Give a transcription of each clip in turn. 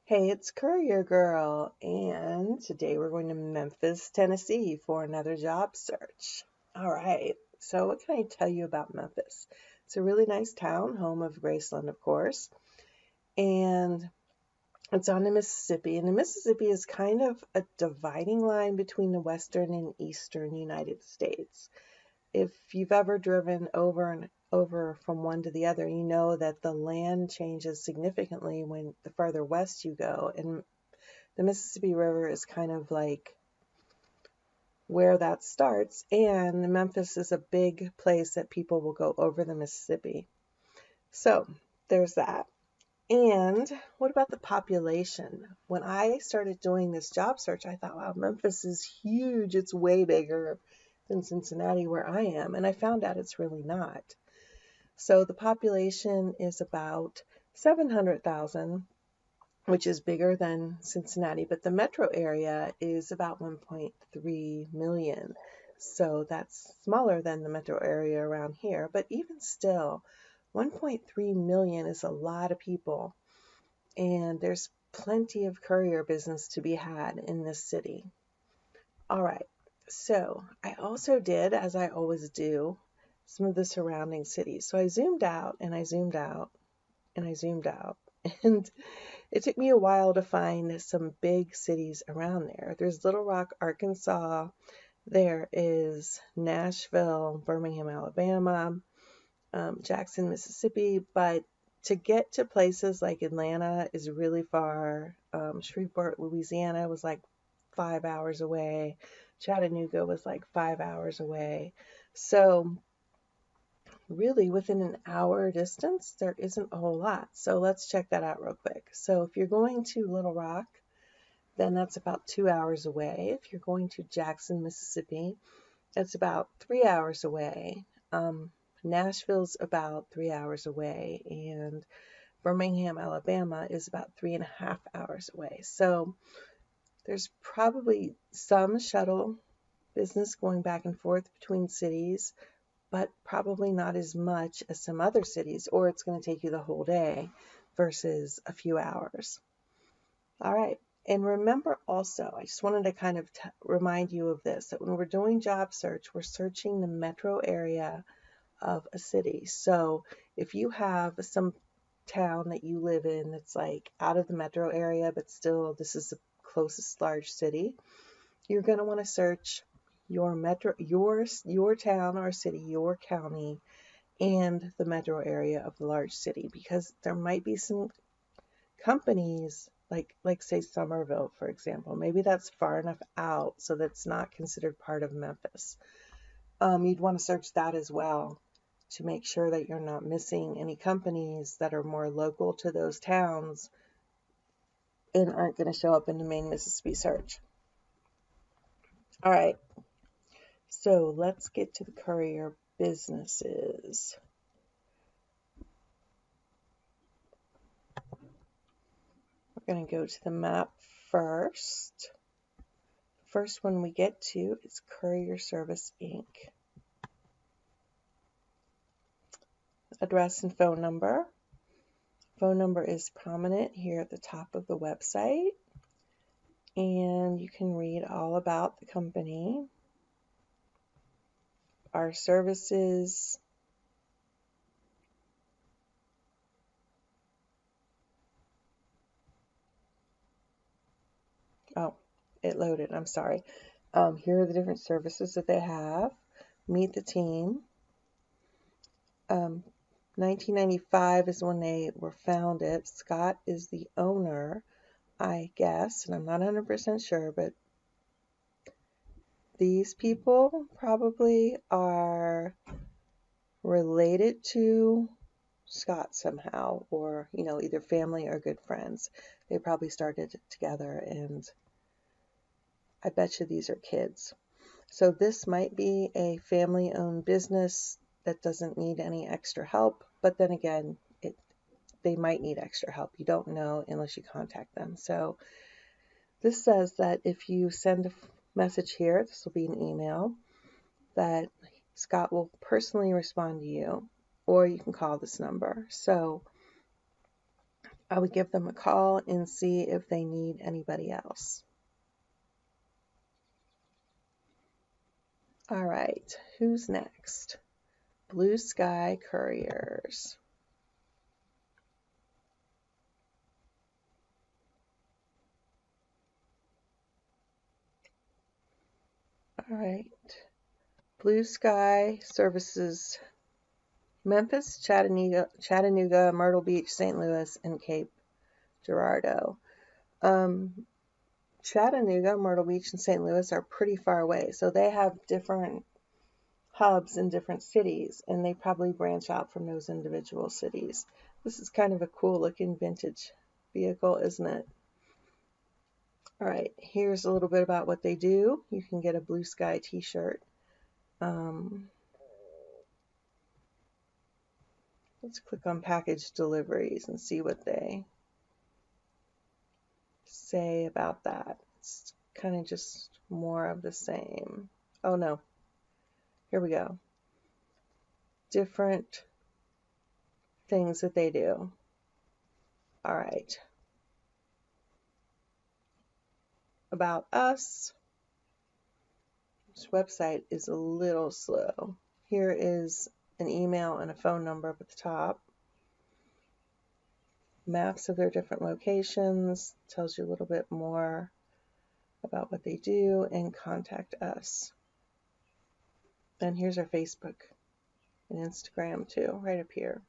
Hey, it's Courier Girl, and today we're going to Memphis, Tennessee for another job search. All right, so what can I tell you about Memphis? It's a really nice town, home of Graceland, of course, and it's on the Mississippi, and the Mississippi is kind of a dividing line between the western and eastern United States. If you've ever driven over and over from one to the other, you know that the land changes significantly when the farther west you go, and the Mississippi River is kind of like where that starts, and Memphis is a big place that people will go over the Mississippi. So there's that. And what about the population? When I started doing this job search, I thought, wow, Memphis is huge. It's way bigger than Cincinnati, where I am. And I found out it's really not. So the population is about 700,000, which is bigger than Cincinnati, but the metro area is about 1.3 million. So that's smaller than the metro area around here. But even still, 1.3 million is a lot of people. And there's plenty of courier business to be had in this city. All right. So I also did, as I always do, some of the surrounding cities. So I zoomed out and I zoomed out and I zoomed out. And it took me a while to find some big cities around there. There's Little Rock, Arkansas. There is Nashville, Birmingham, Alabama, Jackson, Mississippi. But to get to places like Atlanta is really far. Shreveport, Louisiana was like 5 hours away. Chattanooga was like 5 hours away. So really within an hour distance, there isn't a whole lot. So let's check that out real quick. So if you're going to Little Rock, then that's about 2 hours away. If you're going to Jackson, Mississippi, that's about 3 hours away. Nashville's about 3 hours away, and Birmingham, Alabama is about 3.5 hours away. So there's probably some shuttle business going back and forth between cities, but probably not as much as some other cities, or it's going to take you the whole day versus a few hours. All right. And remember also, I just wanted to kind of remind you of this, that when we're doing job search, we're searching the metro area of a city. So if you have some town that you live in that's like out of the metro area, but still this is the closest large city, you're going to want to search your metro, your town or city, your county, and the metro area of the large city, because there might be some companies like say Somerville, for example. Maybe that's far enough out so that's not considered part of Memphis. You'd want to search that as well to make sure that you're not missing any companies that are more local to those towns and aren't going to show up in the main Mississippi search. All right, so let's get to the courier businesses. We're going to go to the map first. First one we get to is Courier Service Inc. Address and phone number. Phone number is prominent here at the top of the website, and you can read all about the company, our services, oh, it loaded, I'm sorry. Here are the different services that they have. Meet the team. 1995 is when they were founded. Scott is the owner, I guess, and I'm not 100% sure, but these people probably are related to Scott somehow, or, either family or good friends. They probably started together, and I bet you these are kids. So this might be a family-owned business that doesn't need any extra help, but then again, they might need extra help. You don't know unless you contact them. So this says that if you send a message here, this will be an email, that Scott will personally respond to you, or you can call this number. So I would give them a call and see if they need anybody else. All right, who's next? Blue Sky Couriers. All right. Blue Sky services Memphis, Chattanooga, Myrtle Beach, St. Louis, and Cape Girardeau. Chattanooga, Myrtle Beach, and St. Louis are pretty far away, so they have different hubs in different cities, and they probably branch out from those individual cities. This is kind of a cool looking vintage vehicle, isn't it? All right, here's a little bit about what they do. You can get a Blue Sky t-shirt. Let's click on package deliveries and see what they say about that. It's kind of just more of the same. Oh no, here we go. Different things that they do. All right. About us. This website is a little slow. Here is an email and a phone number up at the top. Maps of their different locations, tells you a little bit more about what they do, and contact us. And here's our Facebook and Instagram too, right up here.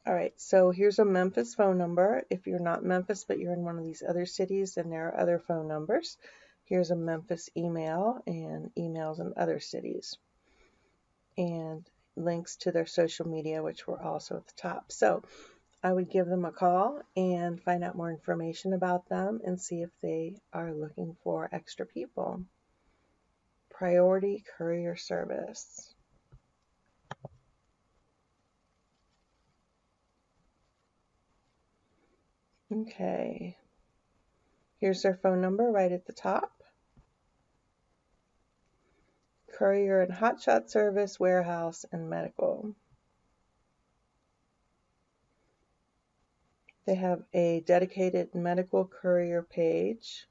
All right, so here's a Memphis phone number. If you're not Memphis, but you're in one of these other cities, then there are other phone numbers. Here's a Memphis email and emails in other cities. And links to their social media, which were also at the top. So I would give them a call and find out more information about them and see if they are looking for extra people. Priority courier service. Okay. Here's their phone number right at the top. Courier and hotshot service, warehouse, and medical. They have a dedicated medical courier page.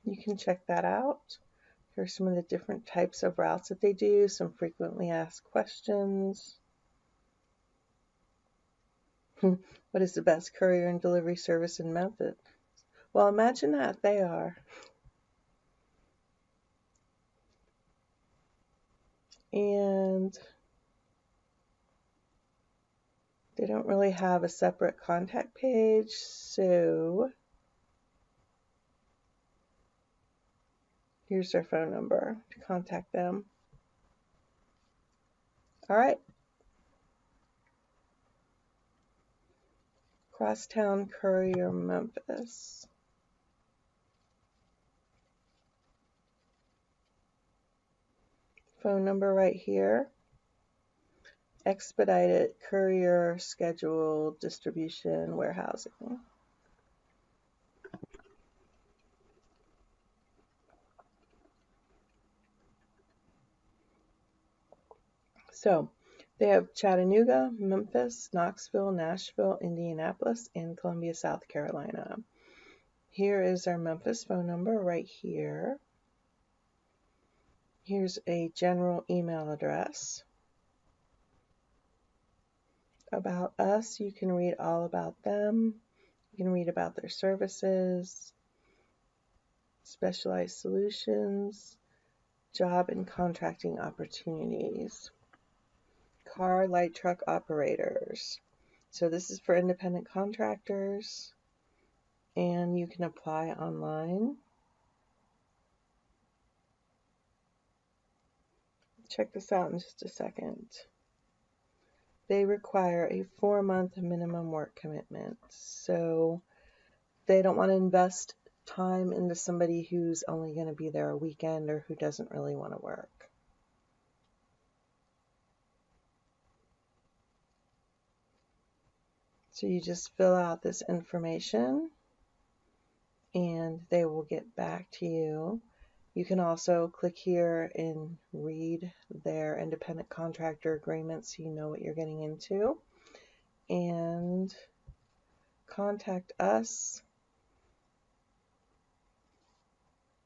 You can check that out. Here's some of the different types of routes that they do, some frequently asked questions. What is the best courier and delivery service in Memphis? Well, imagine that, they are. And they don't really have a separate contact page, so here's their phone number to contact them. All right. Crosstown Courier, Memphis. Phone number right here. Expedited courier schedule distribution warehousing. So they have Chattanooga, Memphis, Knoxville, Nashville, Indianapolis, and Columbia, South Carolina. Here is our Memphis phone number right here. Here's a general email address. About us, you can read all about them. You can read about their services, specialized solutions, job and contracting opportunities. Car, light truck operators. So this is for independent contractors, and you can apply online. Check this out in just a second. They require a 4-month minimum work commitment. So they don't want to invest time into somebody who's only going to be there a weekend or who doesn't really want to work. So you just fill out this information and they will get back to you. You can also click here and read their independent contractor agreement so you know what you're getting into. And contact us.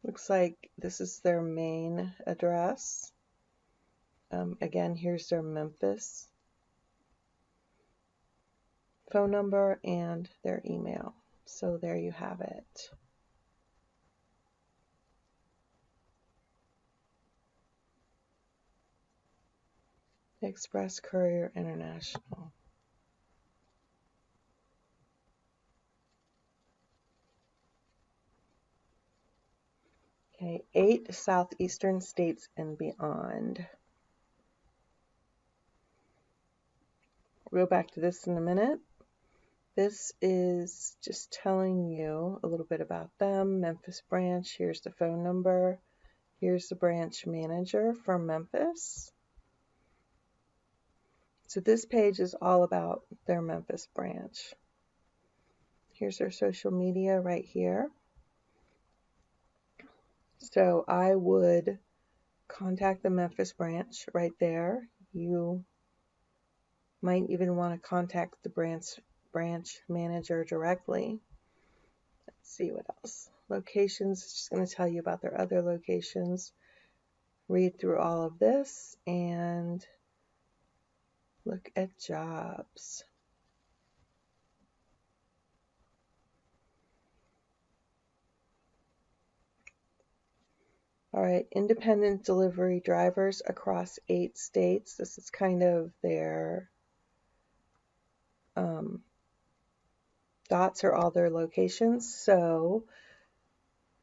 Looks like this is their main address. Again, here's their Memphis phone number and their email. So there you have it. Express Courier International. Okay, 8 southeastern states and beyond. We'll go back to this in a minute. This is just telling you a little bit about them. Memphis branch, here's the phone number. Here's the branch manager for Memphis. So this page is all about their Memphis branch. Here's their social media right here. So I would contact the Memphis branch right there. You might even want to contact the branch manager directly. Let's see what else. Locations, it's just going to tell you about their other locations. Read through all of this and look at jobs. All right, independent delivery drivers across 8 states. This is kind of their dots are all their locations. So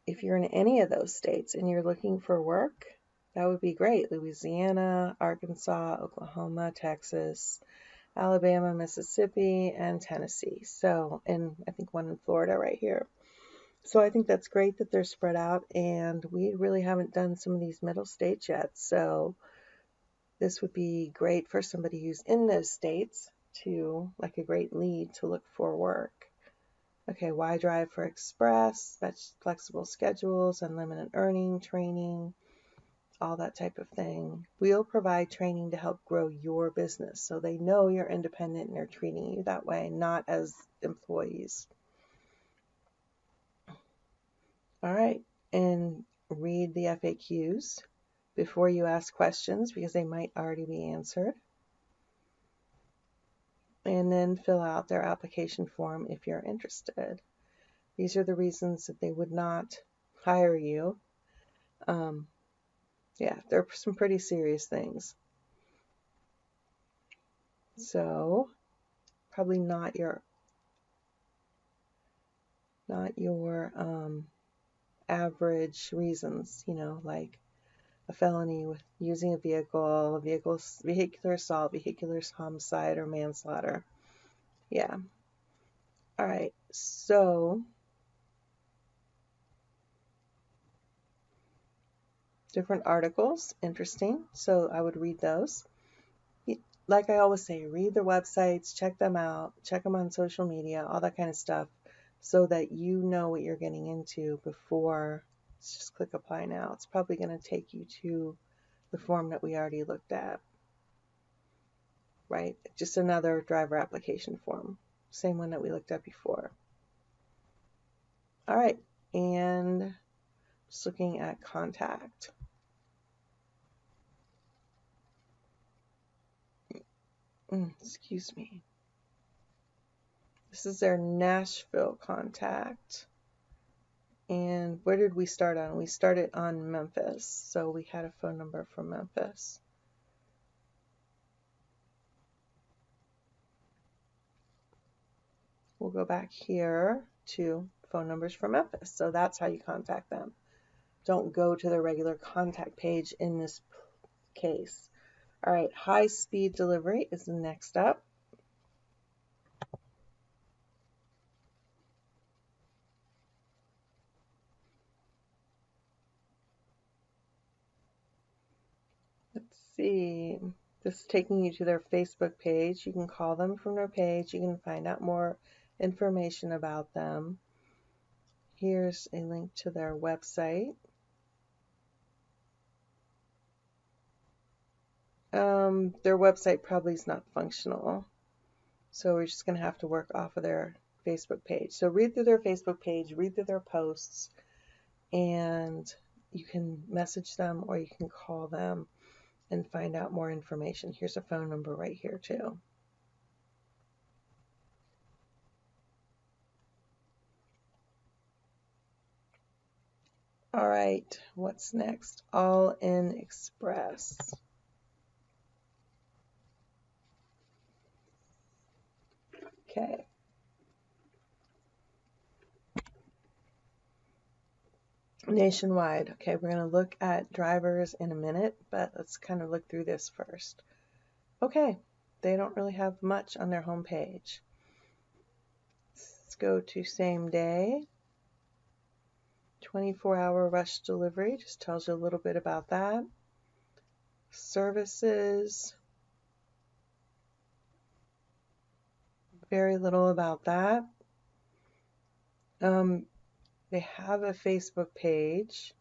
if you're in any of those states and you're looking for work, that would be great. Louisiana, Arkansas, Oklahoma, Texas, Alabama, Mississippi, and Tennessee. So, and I think one in Florida right here. So I think that's great that they're spread out, and we really haven't done some of these middle states yet. So this would be great for somebody who's in those states to, like a great lead to look for work. Okay, why drive for express? That's flexible schedules, unlimited earning, training, all that type of thing. We'll provide training to help grow your business. So they know you're independent and they're treating you that way, not as employees. All right, and read the FAQs before you ask questions because they might already be answered. And then fill out their application form if you're interested. These are the reasons that they would not hire you. Yeah, there are some pretty serious things. So probably not your average reasons, you know, like a felony with using a vehicle, vehicular assault, vehicular homicide, or manslaughter. Yeah. All right. So different articles, interesting. So I would read those. Like I always say, read their websites, check them out, check them on social media, all that kind of stuff, so that you know what you're getting into before. Let's just click apply now. It's probably going to take you to the form that we already looked at, right? Just another driver application form, same one that we looked at before. All right, and just looking at contact. Excuse me. This is their Nashville contact. And where did we start on? We started on Memphis. So we had a phone number from Memphis. We'll go back here to phone numbers from Memphis. So that's how you contact them. Don't go to the regular contact page in this case. All right, high-speed delivery is the next up. Let's see. This is taking you to their Facebook page. You can call them from their page. You can find out more information about them. Here's a link to their website. Their website probably is not functional. So we're just going to have to work off of their Facebook page. So read through their Facebook page, read through their posts, and you can message them or you can call them and find out more information. Here's a phone number right here too. All right, what's next? All in Express. Okay. Nationwide. Okay, we're going to look at drivers in a minute, but let's kind of look through this first. Okay, they don't really have much on their homepage. Let's go to same day. 24-hour rush delivery, just tells you a little bit about that. Services, very little about that. They have a Facebook page.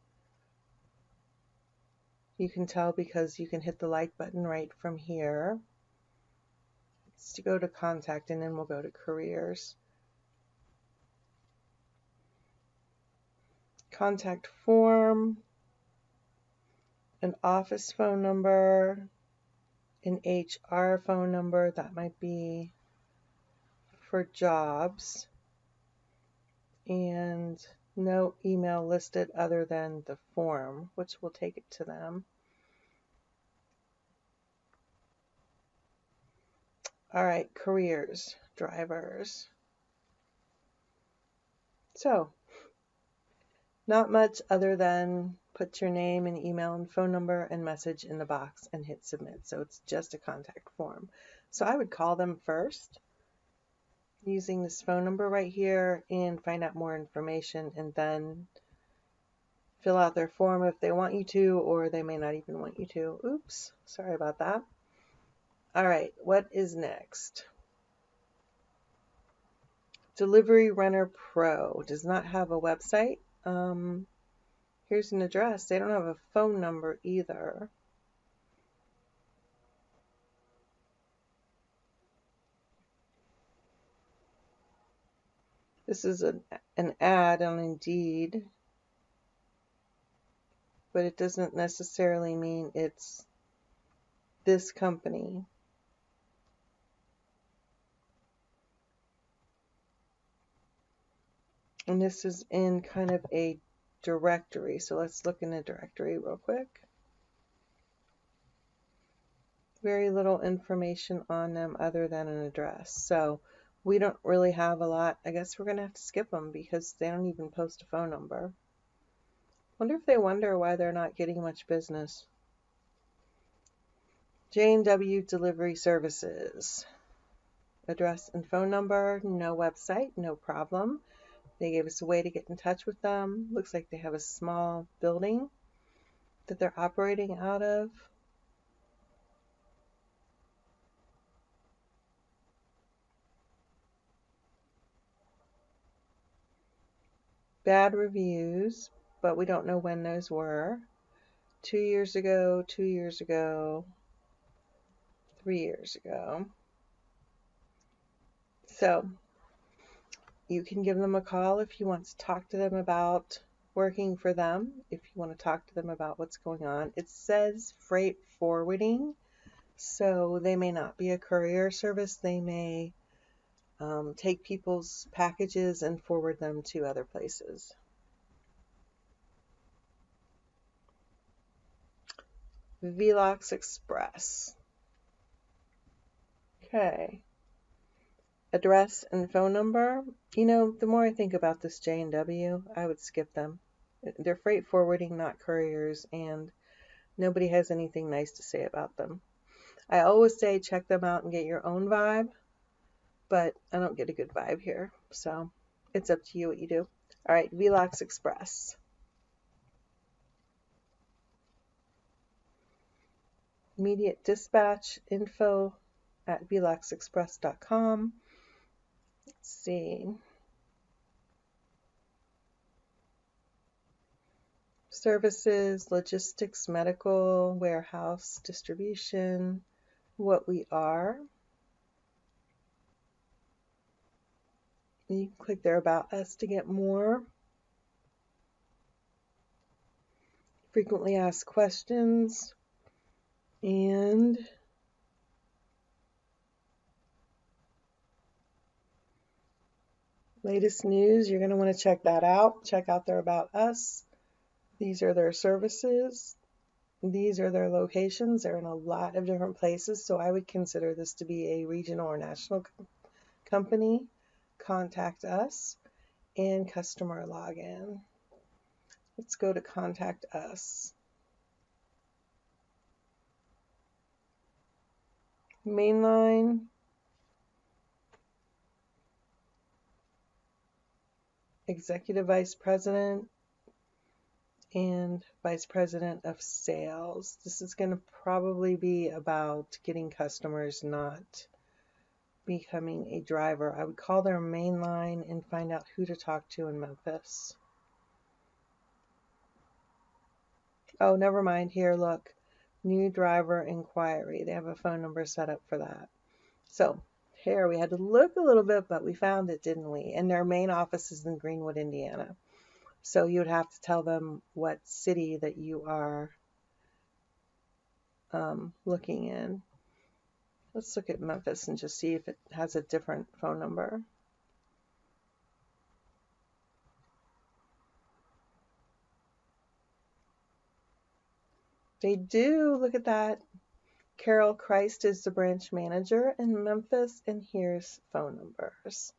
You can tell because you can hit the like button right from here. Let's go to contact and then we'll go to careers. Contact form, an office phone number, an HR phone number, that might be for jobs, and no email listed other than the form, which will take it to them. All right, careers, drivers. So, not much other than put your name and email and phone number and message in the box and hit submit. So it's just a contact form. So I would call them first using this phone number right here and find out more information and then fill out their form if they want you to, or they may not even want you to. Oops, sorry about that. All right, what is next? Delivery Runner Pro does not have a website. Here's an address. They don't have a phone number either. This is an ad on Indeed, but it doesn't necessarily mean it's this company. And this is in kind of a directory. So let's look in the directory real quick. Very little information on them other than an address. So we don't really have a lot. I guess we're going to have to skip them because they don't even post a phone number. Wonder if they wonder why they're not getting much business. J&W Delivery Services. Address and phone number, no website, no problem. They gave us a way to get in touch with them. Looks like they have a small building that they're operating out of. Bad reviews, but we don't know when those were. 2 years ago, 2 years ago, 3 years ago. So you can give them a call if you want to talk to them about working for them, if you want to talk to them about what's going on. It says freight forwarding, so they may not be a courier service. They may take people's packages and forward them to other places. Velox Express. Okay. Address and phone number. You know, the more I think about this J&W, I would skip them. They're freight forwarding, not couriers, and nobody has anything nice to say about them. I always say check them out and get your own vibe, but I don't get a good vibe here, so it's up to you what you do. All right, Velox Express. Immediate dispatch info at veloxexpress.com. Let's see. services, logistics, medical, warehouse, distribution, what we are. You can click there about us to get more. Frequently asked questions, and latest news. You're going to want to check that out. Check out their about us. These are their services. These are their locations. They're in a lot of different places, so I would consider this to be a regional or national company. Contact us and customer login. Let's go to contact us. Mainline. Executive Vice President and Vice President of Sales. This is going to probably be about getting customers, not becoming a driver. I would call their main line and find out who to talk to in Memphis. Oh, never mind. Here, look. New driver inquiry. They have a phone number set up for that. So here we had to look a little bit, but we found it, didn't we? And their main office is in Greenwood, Indiana. So you would have to tell them what city that you are looking in. Let's look at Memphis and just see if it has a different phone number. They do. Look at that. Carol Christ is the branch manager in Memphis, and here's phone numbers.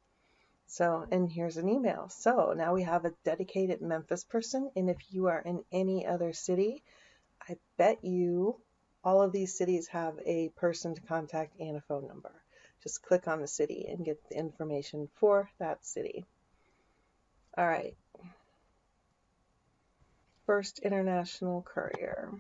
So, and here's an email. So now we have a dedicated Memphis person, and if you are in any other city, I bet you all of these cities have a person to contact and a phone number. Just click on the city and get the information for that city. All right. First International Courier.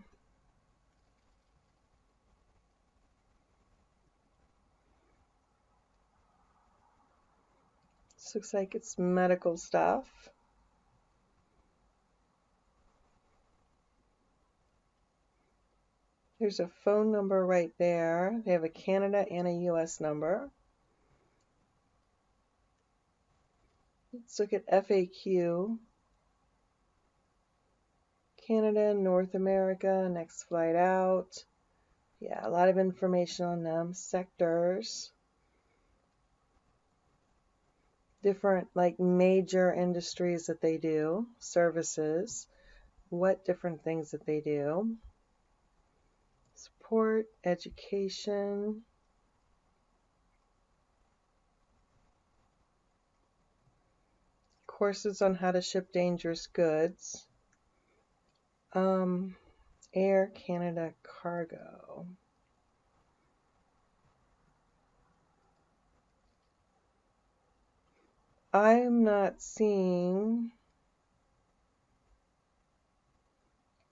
This looks like it's medical stuff. There's a phone number right there. They have a Canada and a US number. Let's look at FAQ. Canada, North America, next flight out. Yeah, a lot of information on them. Sectors. Different, like, major industries that they do. Services. What different things that they do. Support, education. Courses on how to ship dangerous goods. Air Canada Cargo. I'm not seeing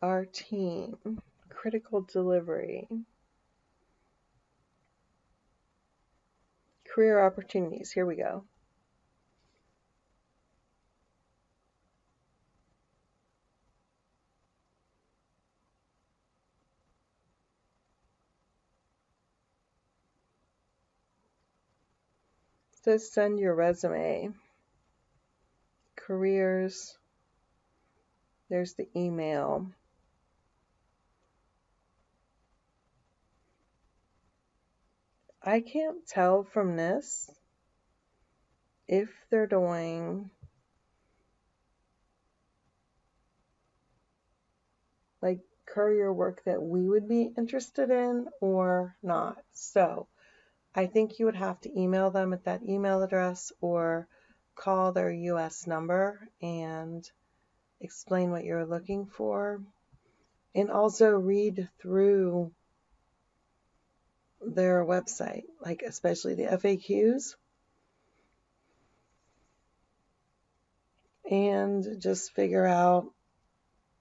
our team. Critical delivery. Career opportunities. Here we go. It says send your resume. Careers. There's the email. I can't tell from this if they're doing like courier work that we would be interested in or not. So I think you would have to email them at that email address or call their US number and explain what you're looking for. And also read through their website, like especially the FAQs. And just figure out,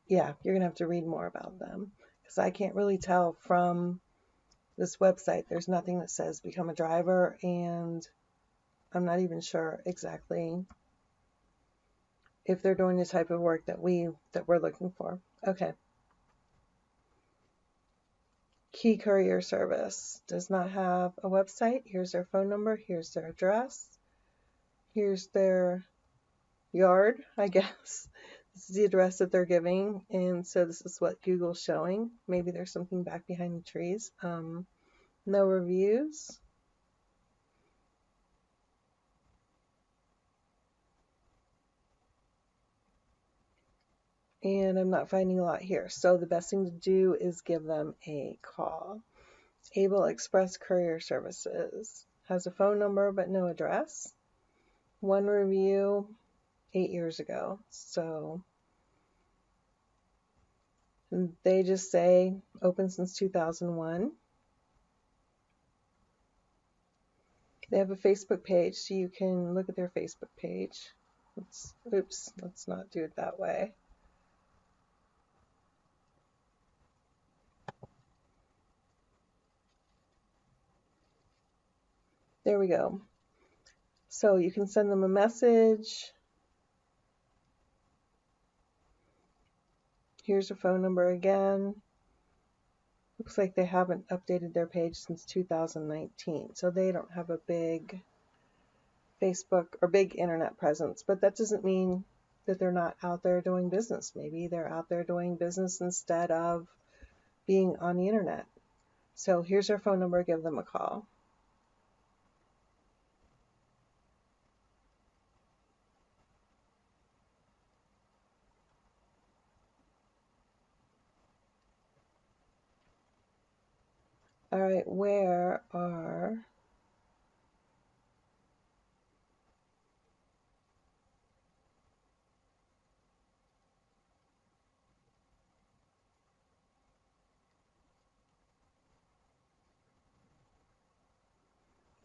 yeah, you're going to have to read more about them. Because I can't really tell from this website. There's nothing that says become a driver, and I'm not even sure exactly if they're doing the type of work that we're looking for. Okay. Key Courier service does not have a website. Here's their phone number. Here's their address. Here's their yard, I guess. This is the address that they're giving, and so this is what Google's showing. Maybe there's something back behind the trees. No reviews. And I'm not finding a lot here. So the best thing to do is give them a call. Able Express Courier Services has a phone number but no address. One review 8 years ago. So they just say open since 2001. They have a Facebook page, so you can look at their Facebook page. Oops, let's not do it that way. There we go. So you can send them a message. Here's a phone number again. Looks like they haven't updated their page since 2019, so they don't have a big Facebook or big internet presence, but that doesn't mean that they're not out there doing business. Maybe they're out there doing business instead of being on the internet. So here's their phone number, give them a call. All right, where are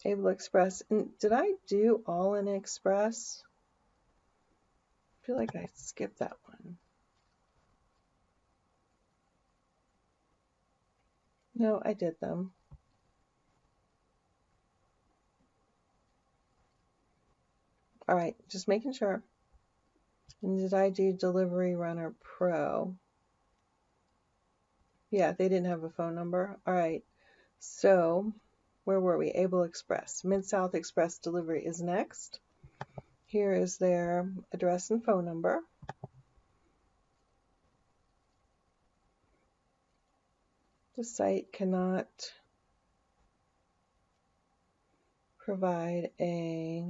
Able Express? And did I do all in Express? I feel like I skipped that one. No, I did them. All right, just making sure. And did I do Delivery Runner Pro? Yeah, they didn't have a phone number. All right, so where were we? Able Express. Mid-South Express Delivery is next. Here is their address and phone number. The site cannot provide a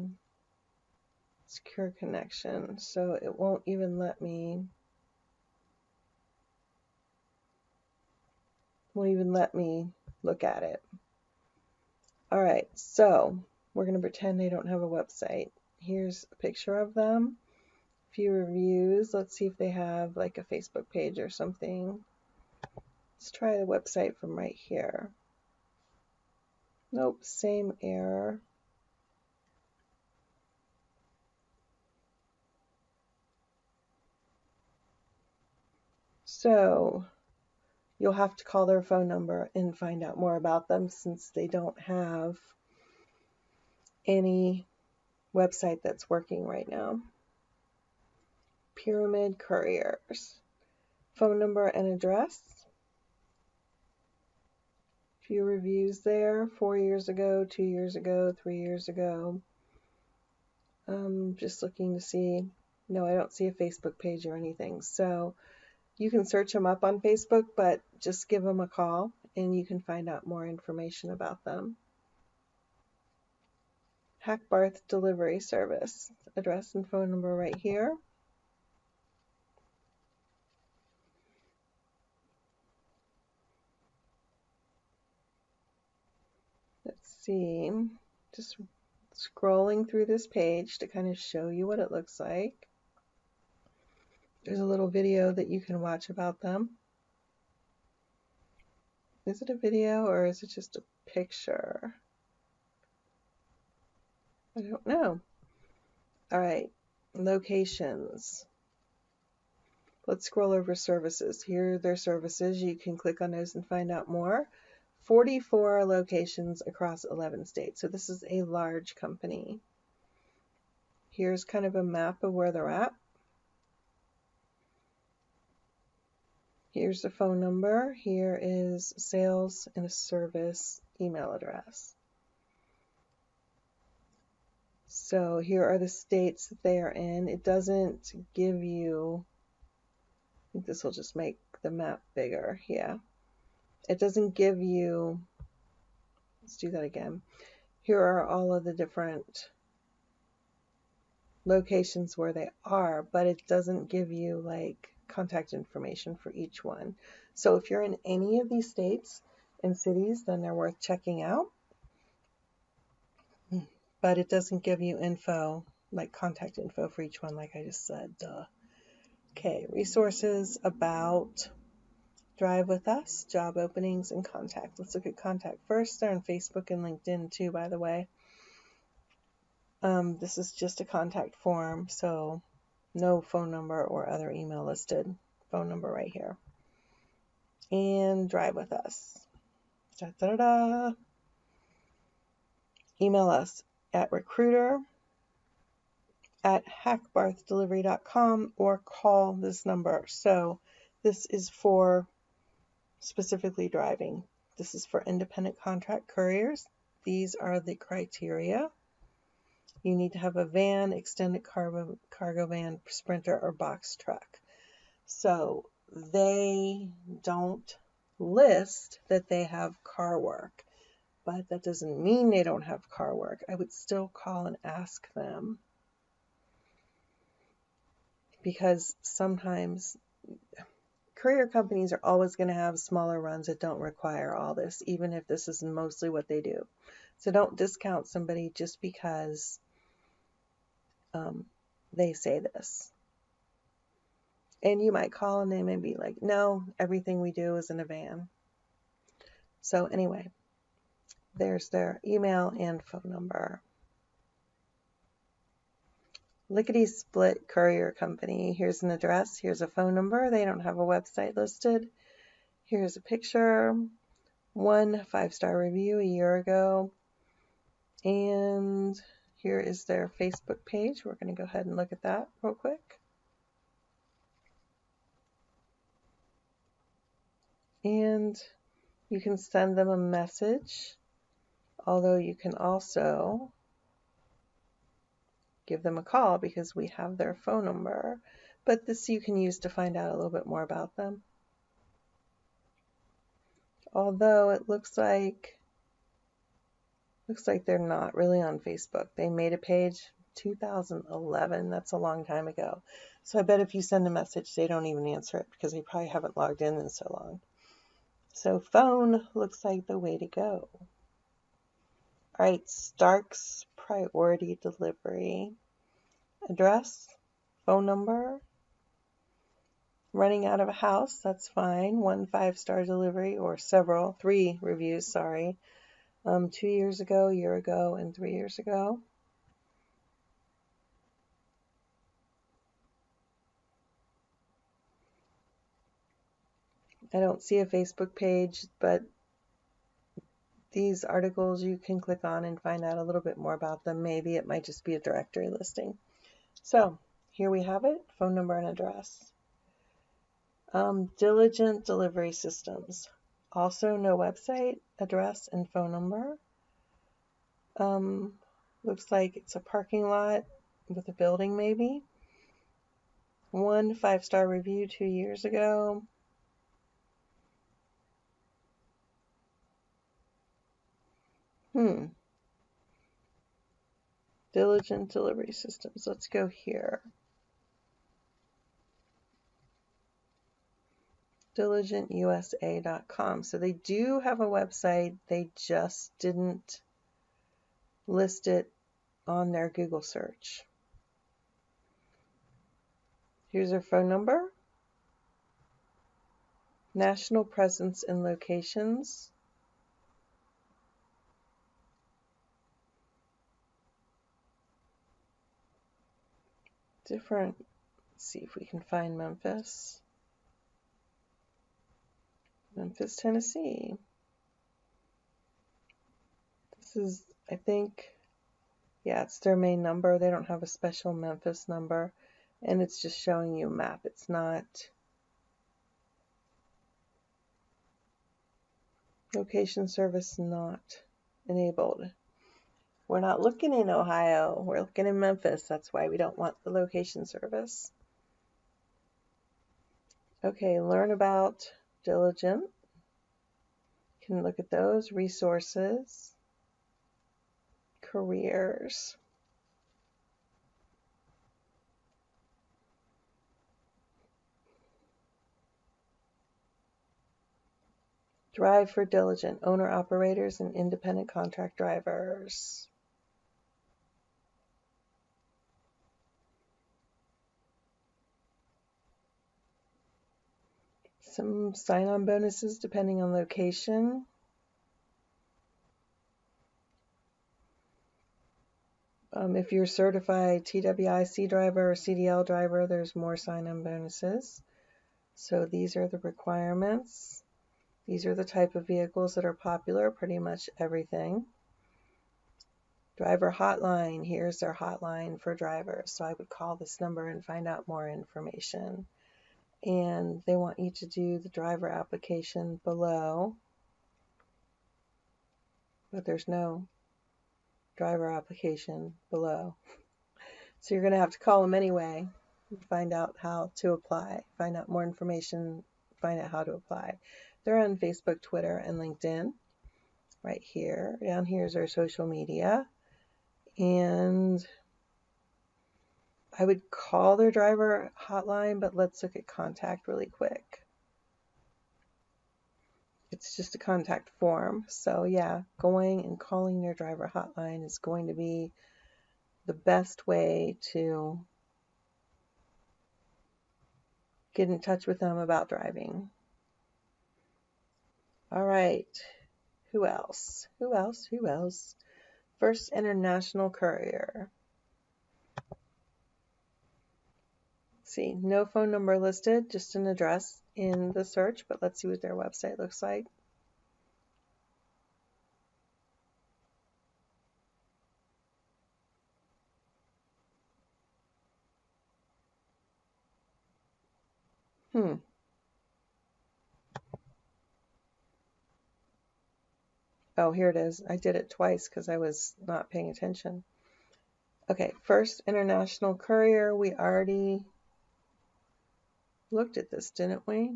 secure connection, so it won't even let me look at it. All right, so we're going to pretend they don't have a website. Here's a picture of them, a few reviews. Let's see if they have like a Facebook page or something. Let's try the website from right here. Nope, same error. So you'll have to call their phone number and find out more about them, since they don't have any website that's working right now. Pyramid Couriers. Phone number and address. Few reviews there, 4 years ago, 2 years ago, 3 years ago. Just looking to see. No, I don't see a Facebook page or anything. So you can search them up on Facebook, but just give them a call and you can find out more information about them. Hackbarth Delivery Service. Address and phone number right here. Let's see. Just scrolling through this page to kind of show you what it looks like. There's a little video that you can watch about them. Is it a video or is it just a picture? I don't know. All right, locations. Let's scroll over services. Here are their services. You can click on those and find out more. 44 locations across 11 states. So this is a large company. Here's kind of a map of where they're at. Here's the phone number. Here is sales and a service email address. So here are the states that they are in. It doesn't give you, I think this will just make the map bigger. Yeah. It doesn't give you, let's do that again. Here are all of the different locations where they are, but it doesn't give you like contact information for each one. So if you're in any of these states and cities, then they're worth checking out. But it doesn't give you info, like contact info for each one, like I just said. Duh. Okay, resources, about, drive with us, job openings, and contact. Let's look at contact first. They're on Facebook and LinkedIn too, by the way. This is just a contact form, so no phone number or other email listed. Phone number right here. And drive with us. Da, da, da, da. Email us at recruiter@hackbarthdelivery.com or call this number. So this is for specifically driving. This is for independent contract couriers. These are the criteria. You need to have a van, extended cargo van, sprinter, or box truck. So they don't list that they have car work, but that doesn't mean they don't have car work. I would still call and ask them, because sometimes courier companies are always going to have smaller runs that don't require all this, even if this is mostly what they do. So don't discount somebody just because they say this. And you might call and they may be like, no, everything we do is in a van. So anyway, there's their email and phone number. Lickety Split Courier Company. Here's an address. Here's a phone number. They don't have a website listed. Here's a picture. 1 5-star review a year ago. And here is their Facebook page. We're going to go ahead and look at that real quick. And you can send them a message, although you can also give them a call because we have their phone number. But this you can use to find out a little bit more about them. Although it looks like they're not really on Facebook. They made a page 2011. That's a long time ago. So I bet if you send a message, they don't even answer it because they probably haven't logged in so long. So phone looks like the way to go. All right, Stark's Priority Delivery. Address, phone number. Running out of a house, that's fine. 1 5-star delivery, or several, 3 reviews, sorry. 2 years ago, a year ago, and 3 years ago. I don't see a Facebook page, but these articles you can click on and find out a little bit more about them. Maybe it might just be a directory listing. So here we have it, phone number and address. Diligent Delivery Systems. Also no website, address, and phone number. Looks like it's a parking lot with a building maybe. 1 5-star review 2 years ago. Diligent Delivery Systems. Let's go here. DiligentUSA.com. So they do have a website. They just didn't list it on their Google search. Here's their phone number. National presence and locations. Different. Let's see if we can find Memphis. Memphis, Tennessee. This is, I think, yeah, it's their main number. They don't have a special Memphis number. And it's just showing you a map. It's not Location service not enabled. We're not looking in Ohio. We're looking in Memphis. That's why we don't want the location service. Okay, learn about Diligent. You can look at those. Resources. Careers. Drive for Diligent. Owner-operators and independent contract drivers. Some sign-on bonuses depending on location. If you're certified TWIC driver or CDL driver, there's more sign-on bonuses. So these are the requirements. These are the type of vehicles that are popular, pretty much everything. Driver hotline, here's their hotline for drivers. So I would call this number and find out more information. And they want you to do the driver application below, but there's no driver application below. So you're going to have to call them anyway and find out how to apply, find out more information, find out how to apply. They're on Facebook, Twitter, and LinkedIn. Right here. Down here is our social media. And I would call their driver hotline, but let's look at contact really quick. It's just a contact form. So yeah, going and calling their driver hotline is going to be the best way to get in touch with them about driving. All right. Who else? Who else? Who else? First International Courier. See, no phone number listed, just an address in the search, but let's see what their website looks like. Oh, here it is. I did it twice because I was not paying attention. Okay, First International Courier. We already looked at this, didn't we?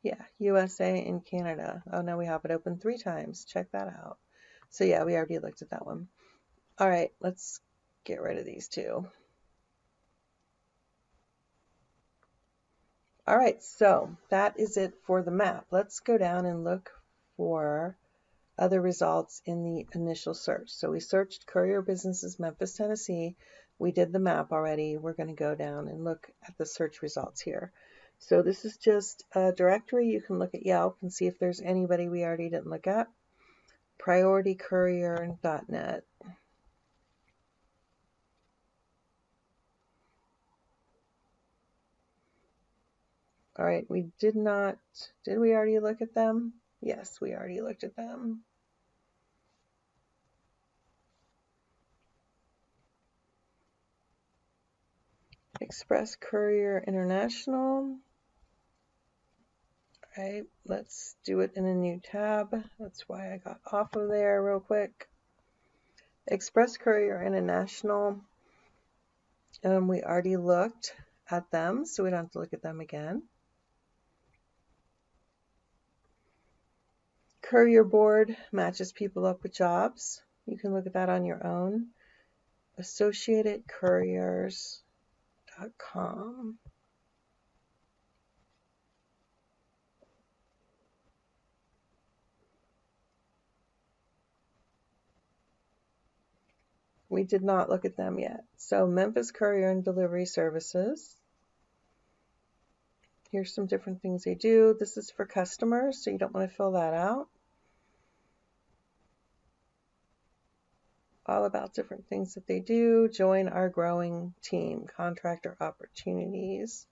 Yeah, USA and Canada. Oh, now we have it open 3 times. Check that out. So yeah, we already looked at that one. All right, let's get rid of these 2. All right, so that is it for the map. Let's go down and look for other results in the initial search. So we searched Courier Businesses, Memphis, Tennessee. We did the map already. We're going to go down and look at the search results here. So this is just a directory. You can look at Yelp and see if there's anybody we already didn't look at. PriorityCourier.net. All right, we did not, did we already look at them? Yes, we already looked at them. Express Courier International. All right, let's do it in a new tab. That's why I got off of there real quick. Express Courier International. We already looked at them, so we don't have to look at them again. Courier Board matches people up with jobs. You can look at that on your own. AssociatedCouriers.com. We did not look at them yet. So Memphis Courier and Delivery Services. Here's some different things they do. This is for customers, so you don't want to fill that out. All about different things that they do. Join our growing team, Contractor Opportunities.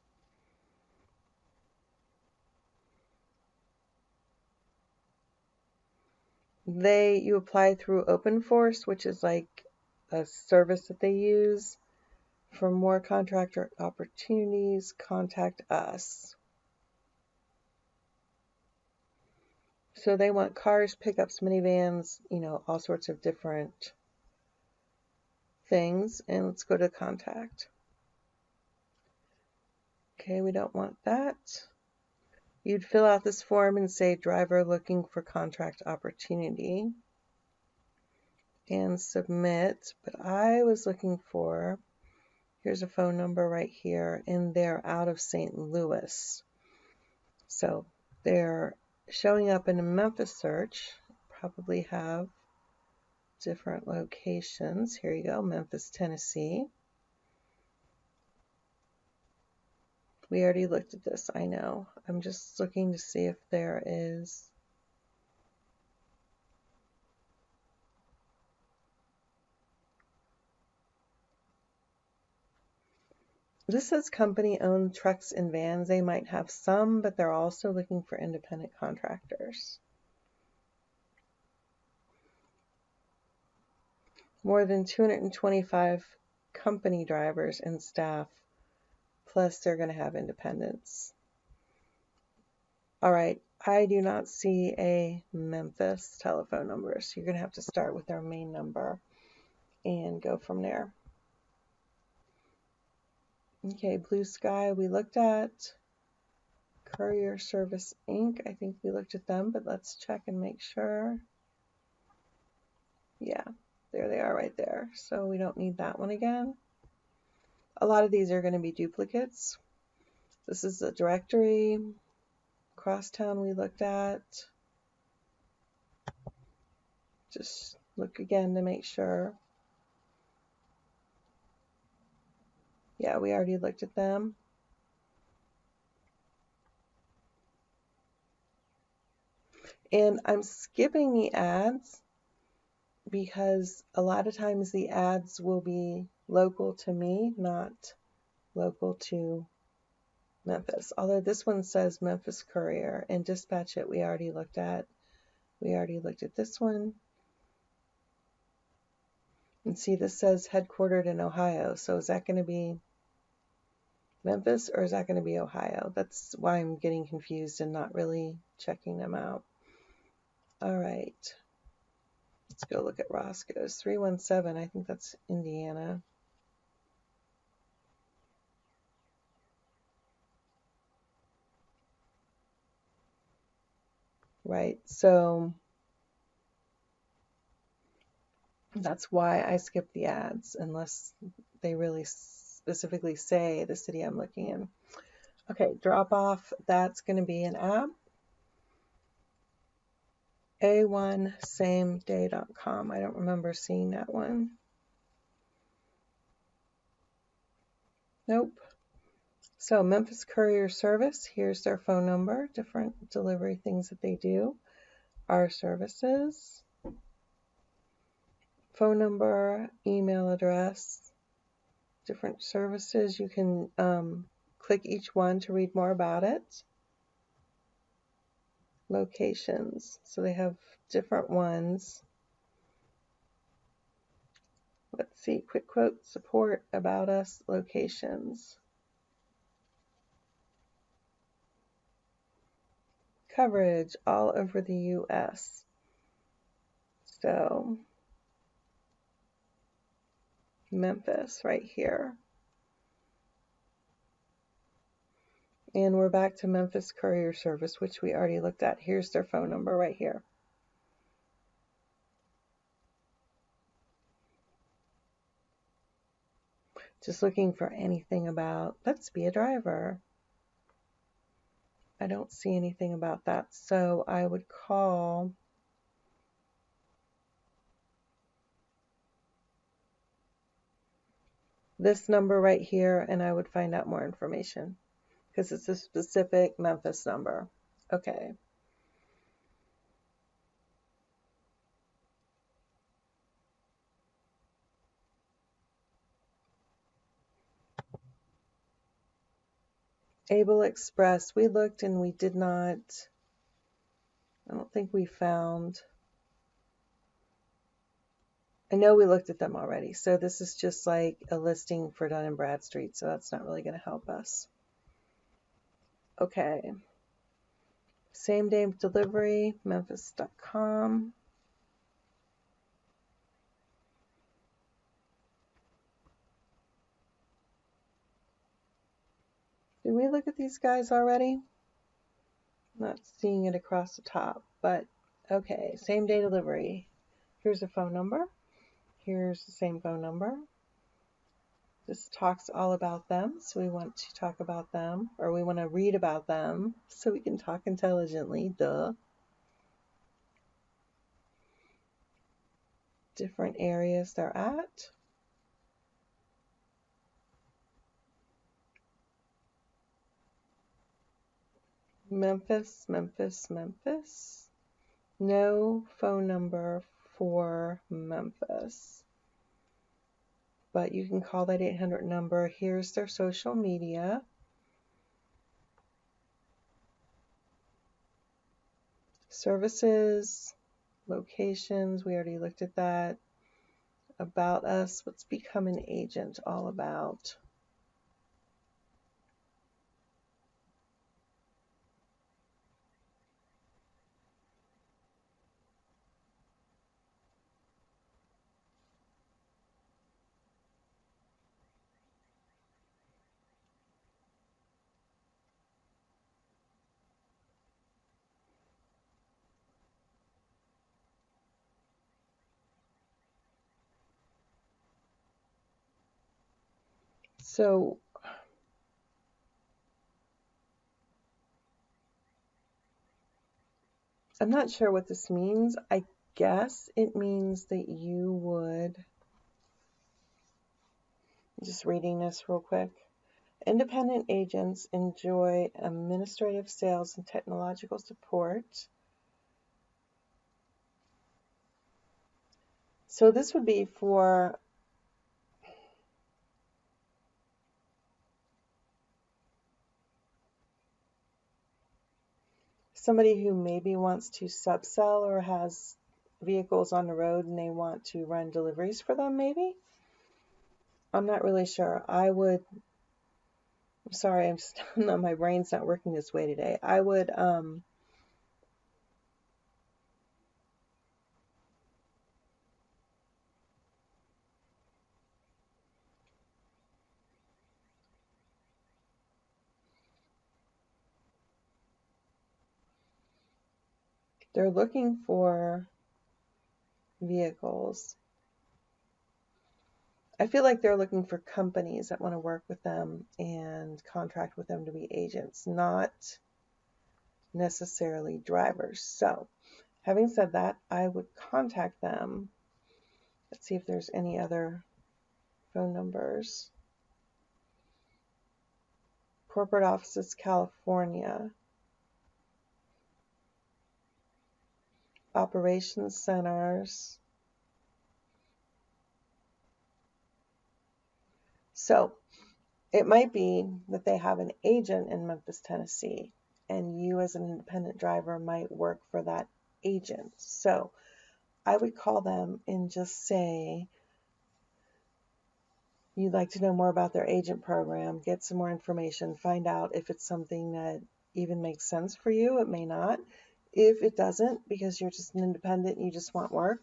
You apply through OpenForce, which is like a service that they use. For more contractor opportunities, contact us. So they want cars, pickups, minivans, you know, all sorts of different things. And let's go to contact. Okay, we don't want that. You'd fill out this form and say driver looking for contract opportunity and submit. But I was looking for, here's a phone number right here, and they're out of St. Louis. So they're showing up in a Memphis search, probably have different locations. Here you go, Memphis, Tennessee. We already looked at this, I know. I'm just looking to see if there is. This says company-owned trucks and vans. They might have some, but they're also looking for independent contractors. More than 225 company drivers and staff, plus they're going to have independents. All right, I do not see a Memphis telephone number, so you're going to have to start with our main number and go from there. Okay, Blue Sky we looked at. Courier Service Inc. I think we looked at them, but let's check and make sure. Yeah, there they are right there. So we don't need that one again. A lot of these are going to be duplicates. This is the directory. Crosstown we looked at. Just look again to make sure. Yeah, we already looked at them. And I'm skipping the ads because a lot of times the ads will be local to me, not local to Memphis. Although this one says Memphis Courier, and Dispatch It we already looked at. We already looked at this one. And see, this says headquartered in Ohio. So is that going to be Memphis or is that going to be Ohio? That's why I'm getting confused and not really checking them out. All right. Let's go look at Roscoe's. 317, I think that's Indiana. Right, so that's why I skip the ads unless they really specifically say the city I'm looking in. Okay, drop off, that's going to be an app. A1sameday.com. I don't remember seeing that one. Nope. So Memphis Courier Service, here's their phone number, different delivery things that they do. Our services, phone number, email address, different services. You can click each one to read more about it. Locations, so they have different ones. Let's see, quick quote, support, about us, locations. Coverage all over the U.S. So Memphis right here. And we're back to Memphis Courier Service, which we already looked at. Here's their phone number right here. Just looking for anything about, let's be a driver. I don't see anything about that. So I would call this number right here and I would find out more information because it's a specific Memphis number. Okay. Able Express, we looked and we did not, I don't think we found, I know we looked at them already. So this is just like a listing for Dun & Bradstreet. So that's not really going to help us. Okay. Same day delivery, Memphis.com. Did we look at these guys already? Not seeing it across the top, but okay, same day delivery. Here's a phone number. Here's the same phone number. This talks all about them, so we want to talk about them, or we want to read about them so we can talk intelligently, duh. Different areas they're at. Memphis, Memphis, Memphis. No phone number for Memphis, but you can call that 800 number. Here's their social media. Services, locations, we already looked at that. About us, what's become an agent all about? So I'm not sure what this means. I guess it means that you would, just reading this real quick. Independent agents enjoy administrative, sales, and technological support. So this would be for somebody who maybe wants to subsell or has vehicles on the road and they want to run deliveries for them, maybe? I'm not really sure. I'm sorry, I'm just, my brain's not working this way today. They're looking for vehicles. I feel like they're looking for companies that want to work with them and contract with them to be agents, not necessarily drivers. So, having said that, I would contact them. Let's see if there's any other phone numbers. Corporate offices, California. Operations centers. So it might be that they have an agent in Memphis, Tennessee, and you as an independent driver might work for that agent. So I would call them and just say, you'd like to know more about their agent program, get some more information, find out if it's something that even makes sense for you. It may not. If it doesn't, because you're just an independent and you just want work,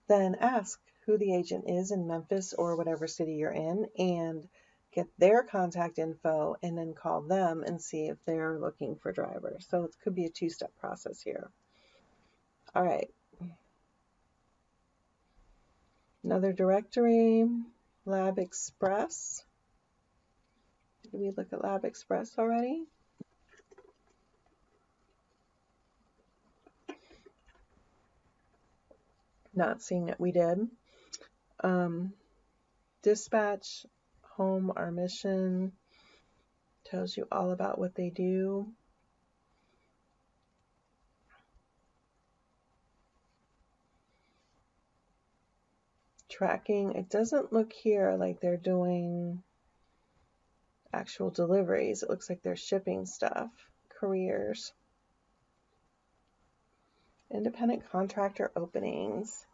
then ask who the agent is in Memphis or whatever city you're in and get their contact info and then call them and see if they're looking for drivers. So it could be a two-step process here. All right. Another directory, Lab Express. Did we look at Lab Express already? Not seeing it. We did. Dispatch, Home, Our Mission, tells you all about what they do. Tracking, it doesn't look here like they're doing actual deliveries. It looks like they're shipping stuff. Careers. Independent contractor openings.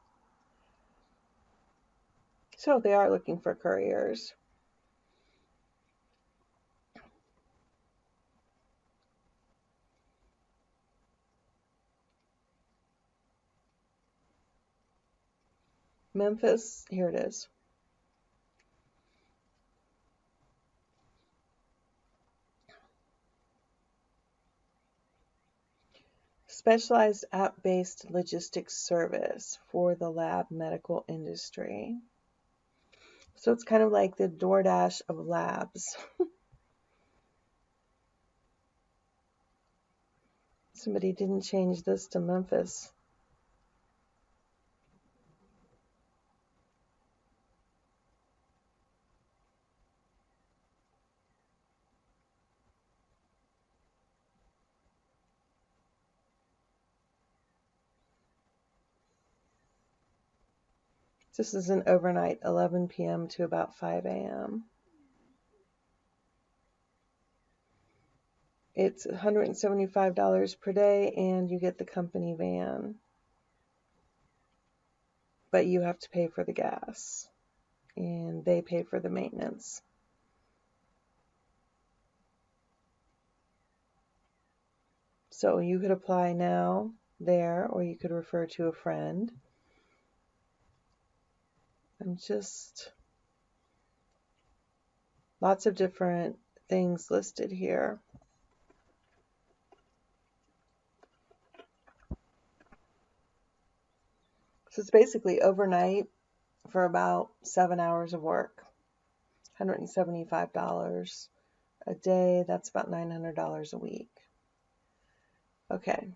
So they are looking for couriers. Memphis, here it is. Specialized app-based logistics service for the lab medical industry. So it's kind of like the DoorDash of labs. Somebody didn't change this to Memphis. This is an overnight, 11 p.m. to about 5 a.m. It's $175 per day, and you get the company van. But you have to pay for the gas, and they pay for the maintenance. So you could apply now there, or you could refer to a friend. And just lots of different things listed here. So it's basically overnight for about 7 hours of work. $175 a day. That's about $900 a week. Okay.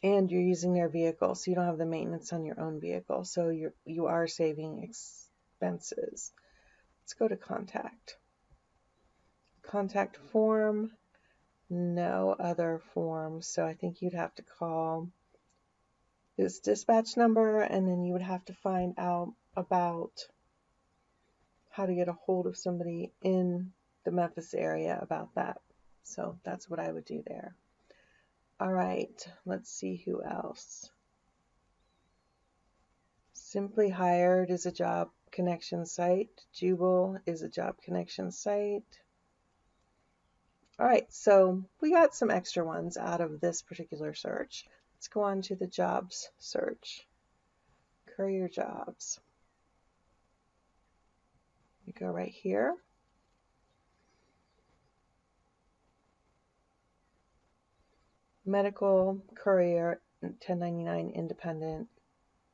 And you're using their vehicle, so you don't have the maintenance on your own vehicle. So you are saving expenses. Let's go to contact. Contact form. No other forms. So I think you'd have to call this dispatch number, and then you would have to find out about how to get a hold of somebody in the Memphis area about that. So that's what I would do there. All right, let's see who else. Simply Hired is a job connection site. Jubal is a job connection site. All right, so we got some extra ones out of this particular search. Let's go on to the jobs search. Courier jobs. You go right here. Medical courier, 1099 independent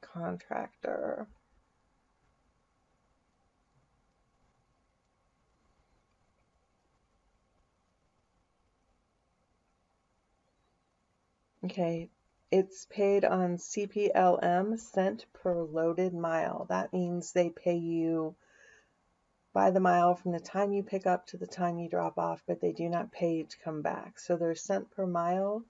contractor. Okay, it's paid on CPLM, cent per loaded mile. That means they pay you by the mile from the time you pick up to the time you drop off, but they do not pay you to come back. So there's cent per mile,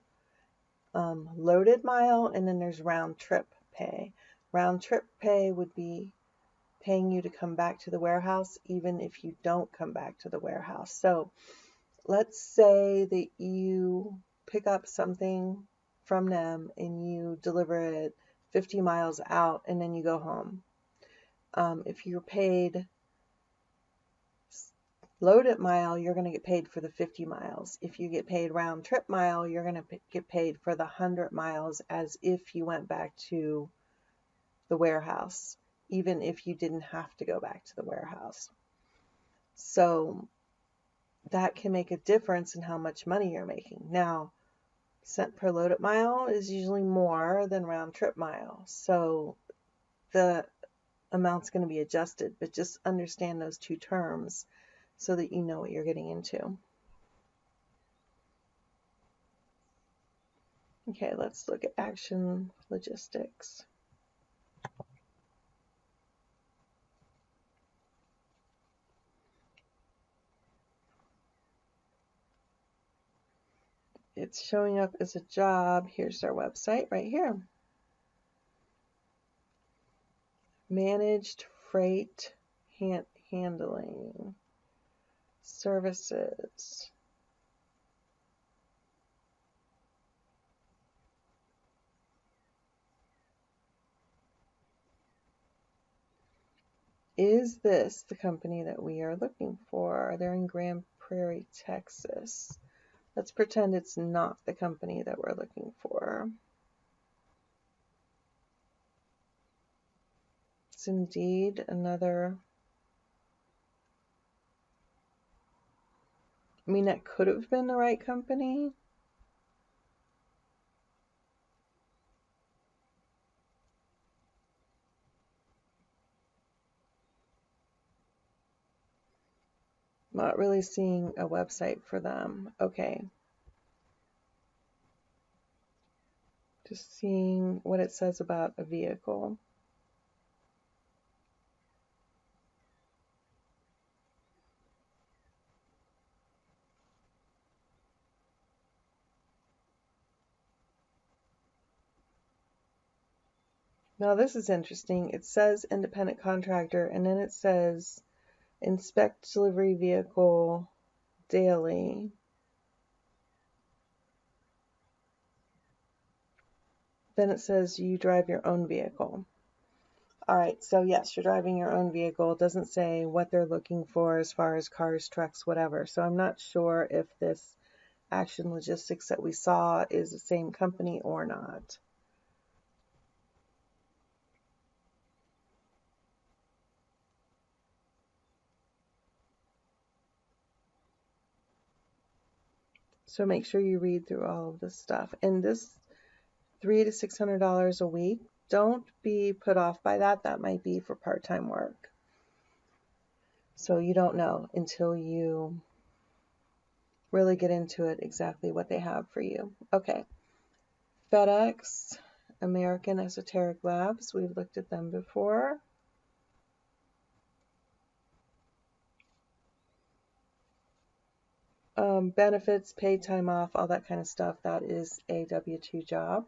loaded mile, and then there's round trip pay. Round trip pay would be paying you to come back to the warehouse even if you don't come back to the warehouse. So let's say that you pick up something from them and you deliver it 50 miles out and then you go home. If you're paid loaded mile, you're going to get paid for the 50 miles. If you get paid round trip mile, you're going to get paid for the 100 miles as if you went back to the warehouse, even if you didn't have to go back to the warehouse. So that can make a difference in how much money you're making. Now, cent per loaded mile is usually more than round trip mile. So the amount's going to be adjusted, but just understand those two terms so that you know what you're getting into. Okay, let's look at Action Logistics. It's showing up as a job. Here's our website right here. Managed Freight Handling Services. Is this the company that we are looking for? They're in Grand Prairie, Texas. Let's pretend it's not the company that we're looking for. Yes, indeed. Another. I mean, that could have been the right company. Not really seeing a website for them. Okay. Just seeing what it says about a vehicle. Now this is interesting. It says independent contractor, and then it says inspect delivery vehicle daily. Then it says you drive your own vehicle. All right, so yes, you're driving your own vehicle. It doesn't say what they're looking for as far as cars, trucks, whatever. So I'm not sure if this Action Logistics that we saw is the same company or not. So make sure you read through all of this stuff. And this $300 to $600 a week, don't be put off by that. That might be for part-time work. So you don't know until you really get into it exactly what they have for you. Okay. Fedex, American Esoteric Labs. We've looked at them before. Benefits, paid time off, all that kind of stuff. That is a W-2 job.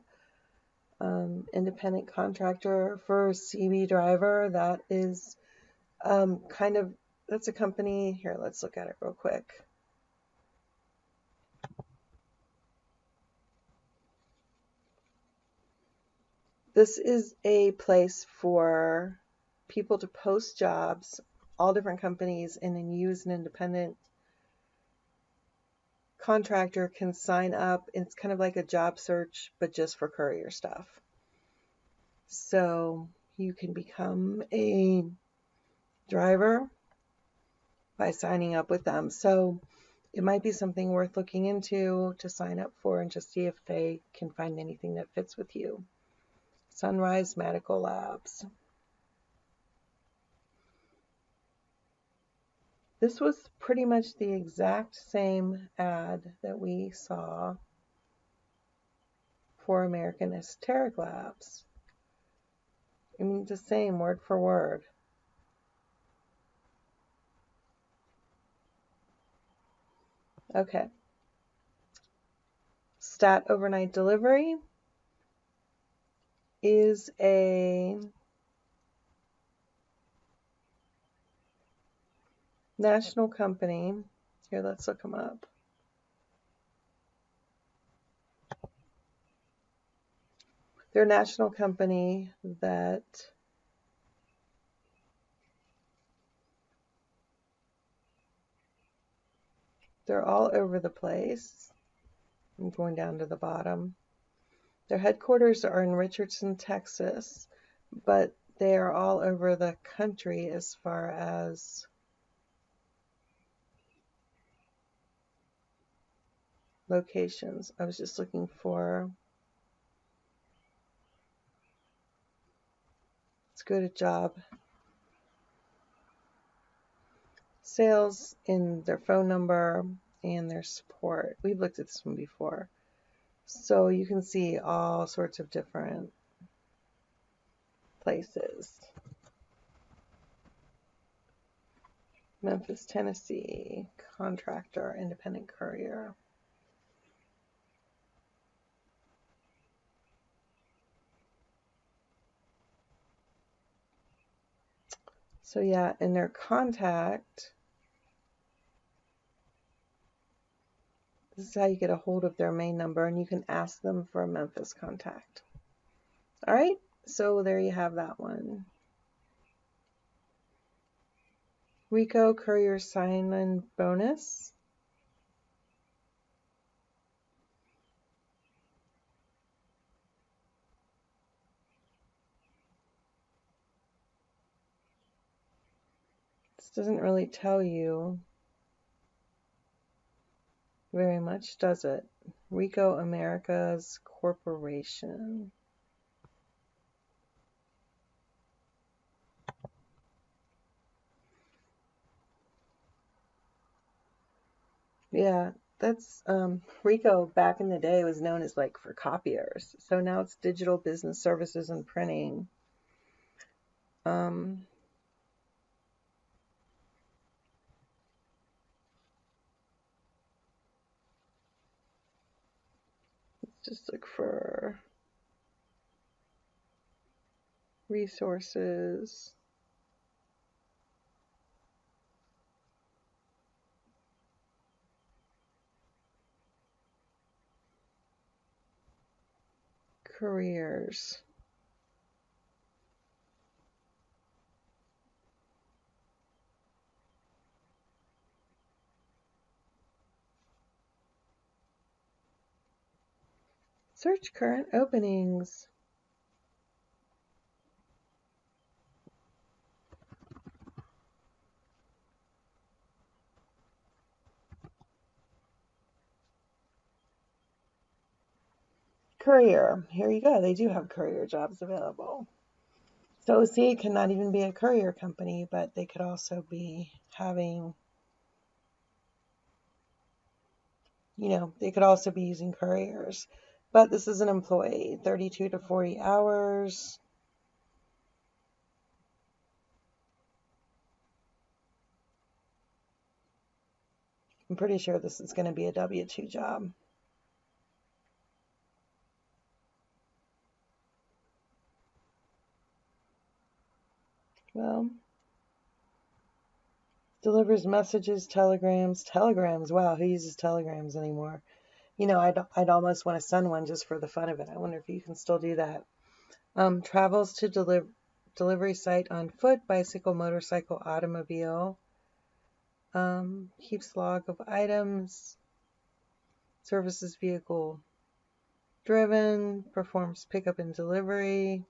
Independent contractor for CB driver. That is that's a company. Here, let's look at it real quick. This is a place for people to post jobs, all different companies, and then use an independent contractor can sign up. It's kind of like a job search, but just for courier stuff. So you can become a driver by signing up with them. So it might be something worth looking into to sign up for and just see if they can find anything that fits with you. Sunrise Medical Labs. This was pretty much the exact same ad that we saw for American Esoteric Labs. I mean, the same word for word. Okay. Stat Overnight Delivery is a national company. Here, let's look them up. They're a national company that they're all over the place. I'm going down to the bottom. Their headquarters are in Richardson, Texas, but they are all over the country as far as locations. I was just looking for, let's go to job sales in their phone number and their support. We've looked at this one before. So you can see all sorts of different places. Memphis, Tennessee, contractor, independent courier. So yeah, in their contact, this is how you get a hold of their main number, and you can ask them for a Memphis contact. All right, so there you have that one. Rico Courier Sign-In Bonus. This doesn't really tell you very much, does it? Rico Americas Corporation. Yeah, that's Rico back in the day was known as like for copiers. So now it's digital business services and printing. Um, let's just look for resources. Careers. Search current openings. Courier. Here you go. They do have courier jobs available. So see, it cannot even be a courier company, but they could also be having, they could also be using couriers. But this is an employee, 32 to 40 hours. I'm pretty sure this is going to be a W-2 job. Well, delivers messages, telegrams. Wow, who uses telegrams anymore? I'd almost want to send one just for the fun of it. I wonder if you can still do that. Travels to delivery site on foot, bicycle, motorcycle, automobile. Keeps log of items. Services vehicle driven. Performs pickup and delivery.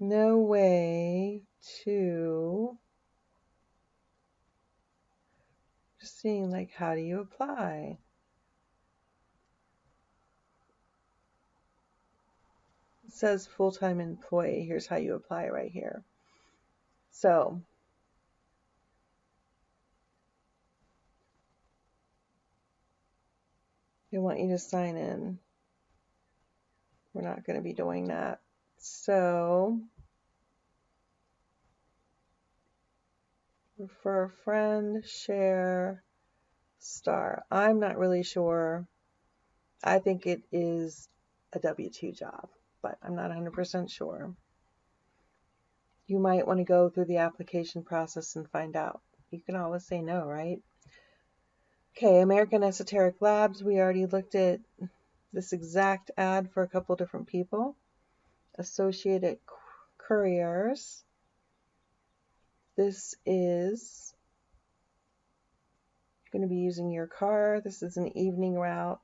No way to, just seeing like, how do you apply? It says full-time employee. Here's how you apply right here. So they want you to sign in. We're not going to be doing that. So refer a friend, share, star. I'm not really sure. I think it is a W-2 job, but I'm not 100% sure. You might want to go through the application process and find out. You can always say no, right? Okay, American Esoteric Labs. We already looked at this exact ad for a couple different people. Associated Couriers. This is going to be using your car. This is an evening route.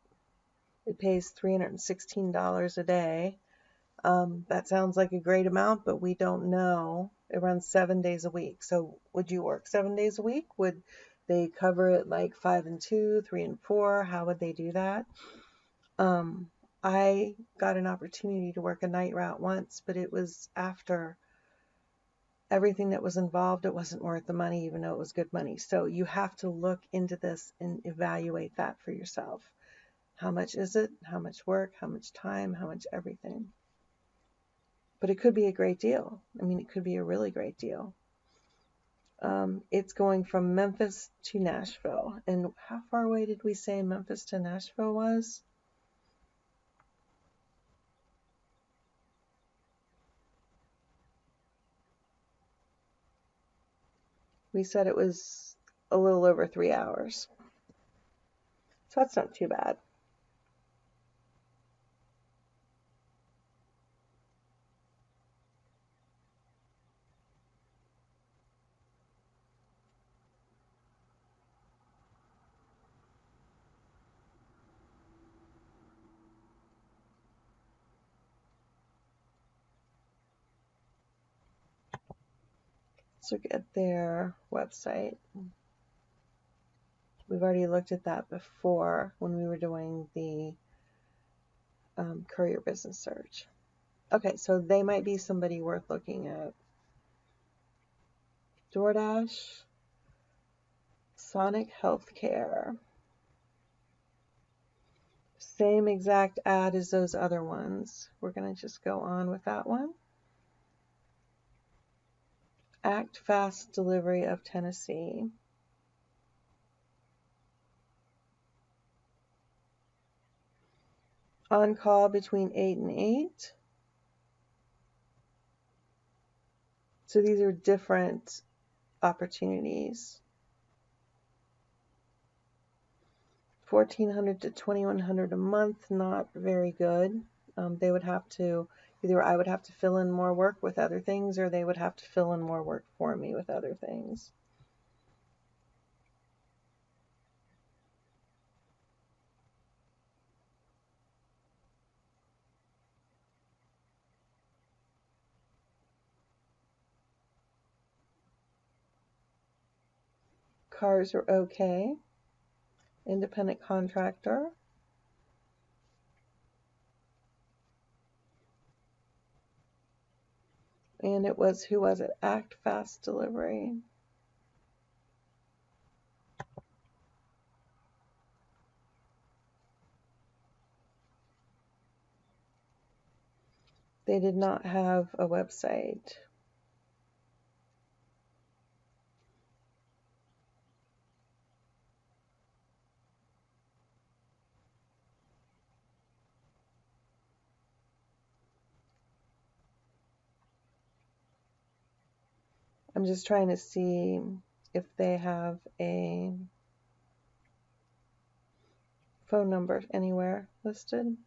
It pays $316 a day. That sounds like a great amount, but we don't know. It runs 7 days a week. So would you work 7 days a week? Would they cover it like 5 and 2, 3 and 4? How would they do that? I got an opportunity to work a night route once, but it was after everything that was involved. It wasn't worth the money, even though it was good money. So you have to look into this and evaluate that for yourself. How much is it? How much work? How much time? How much everything? But it could be a great deal. I mean, it could be a really great deal. It's going from Memphis to Nashville. And how far away did we say Memphis to Nashville was? We said it was a little over 3 hours. So that's not too bad. Let's look at their website. We've already looked at that before when we were doing the Courier business search. Okay, so they might be somebody worth looking at. DoorDash, Sonic Healthcare. Same exact ad as those other ones. We're going to just go on with that one. Act Fast Delivery of Tennessee. On call between 8 and 8. So these are different opportunities. 1,400 to 2,100 a month, not very good. They would have to, either I would have to fill in more work with other things, or they would have to fill in more work for me with other things. Cars are okay. Independent contractor. And it was, who was it? Act Fast Delivery. They did not have a website. I'm just trying to see if they have a phone number anywhere listed.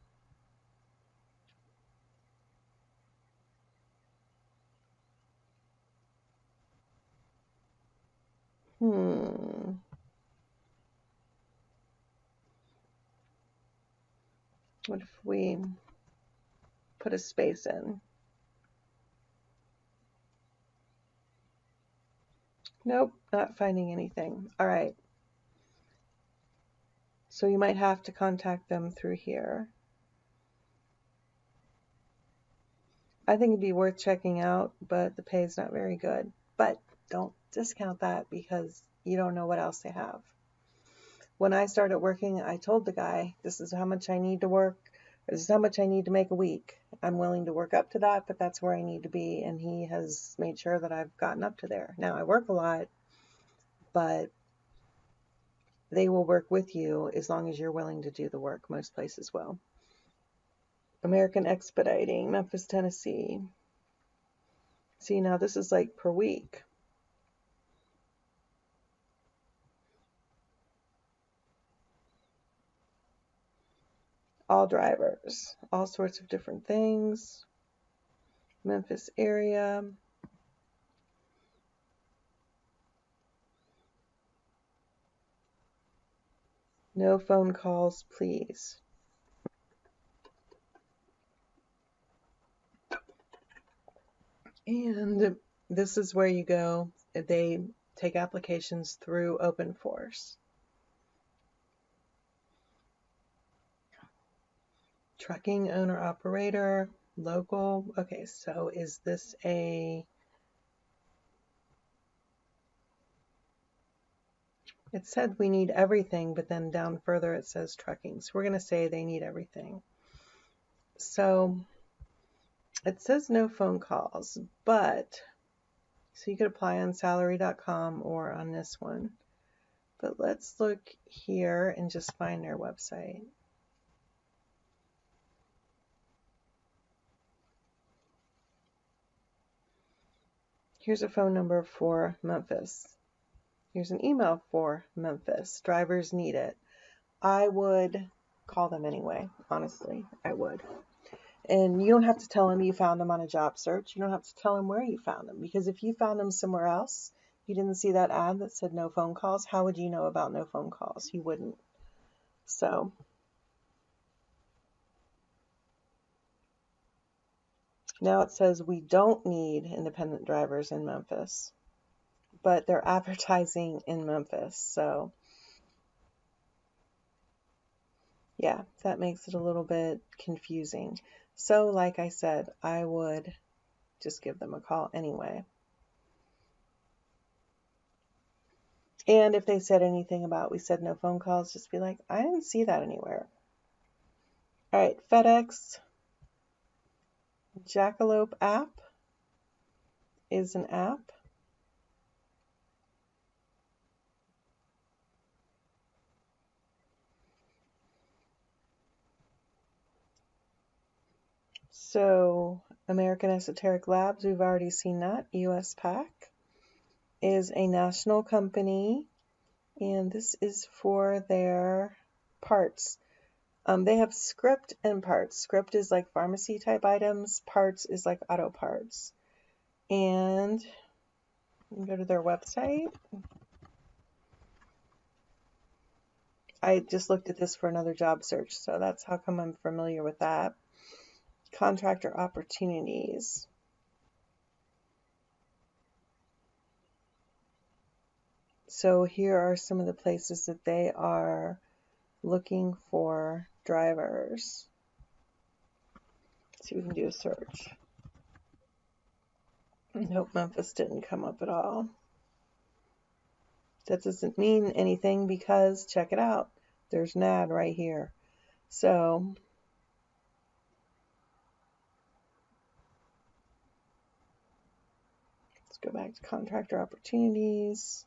What if we put a space in? Nope, not finding anything. All right. So you might have to contact them through here. I think it'd be worth checking out, but the pay is not very good. But don't discount that because you don't know what else they have. When I started working, I told the guy, this is how much I need to work. This is how much I need to make a week. I'm willing to work up to that, but that's where I need to be. And he has made sure that I've gotten up to there. Now I work a lot, but they will work with you as long as you're willing to do the work. Most places will. American Expediting, Memphis, Tennessee. See, now this is like per week. All drivers, all sorts of different things. Memphis area. No phone calls, please. And this is where you go. They take applications through OpenForce. Trucking owner operator, local. Okay, so is this a... It said we need everything, but then down further it says trucking. So we're going to say they need everything. So it says no phone calls, but so you could apply on salary.com or on this one. But let's look here and just find their website. Here's a phone number for Memphis. Here's an email for Memphis. Drivers need it. I would call them anyway, honestly, I would. And you don't have to tell them you found them on a job search. You don't have to tell them where you found them, because if you found them somewhere else, you didn't see that ad that said no phone calls, how would you know about no phone calls? You wouldn't. So now it says we don't need independent drivers in Memphis. but they're advertising in Memphis. So yeah, that makes it a little bit confusing. So like I said, I would just give them a call anyway. And if they said anything about we said no phone calls, just be like, I didn't see that anywhere. All right, Fedex Jackalope app is an app. So American Esoteric Labs, we've already seen that. US PAC is a national company, and this is for their parts. They have script and parts. Script is like pharmacy type items. Parts is like auto parts. And you can go to their website. I just looked at this for another job search, so that's how come I'm familiar with that. Contractor Opportunities. So here are some of the places that they are looking for drivers. See if we can do a search. Nope, Memphis didn't come up at all. That doesn't mean anything because check it out. There's an ad right here. So let's go back to Contractor Opportunities.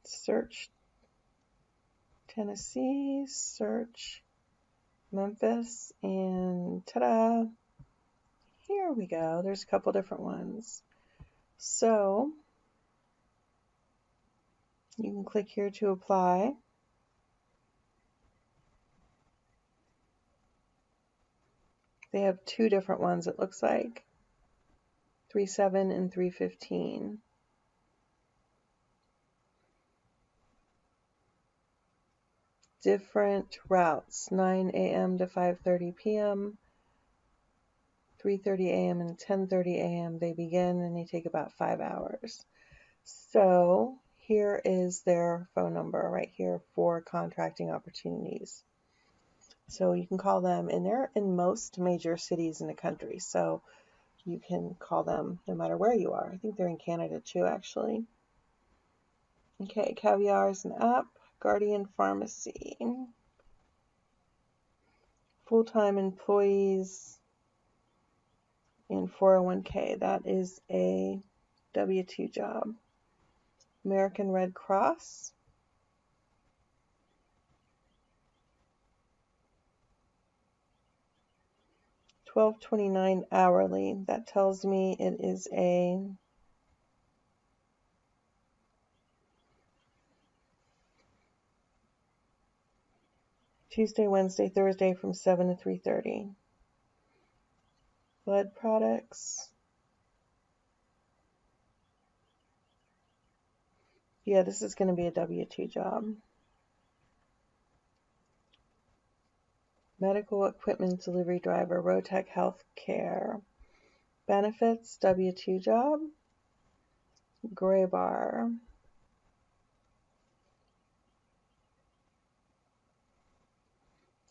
Search Tennessee, search Memphis, and ta-da! Here we go. There's a couple different ones. So you can click here to apply. They have two different ones, it looks like. 3/7 and 3/15. Different routes, 9 a.m. to 5:30 p.m., 3:30 a.m. and 10:30 a.m. They begin and they take about 5 hours. So here is their phone number right here for contracting opportunities. So you can call them, and they're in most major cities in the country. So you can call them no matter where you are. I think they're in Canada too, actually. Okay, Caviar is an app. Guardian Pharmacy. Full-time employees in 401k. That is a W-2 job. American Red Cross. $12.29 hourly. That tells me it is a Tuesday, Wednesday, Thursday from 7 to 3:30. Blood products. Yeah, this is going to be a W-2 job. Medical equipment delivery driver, Rotec Healthcare. Benefits, W-2 job. Gray bar.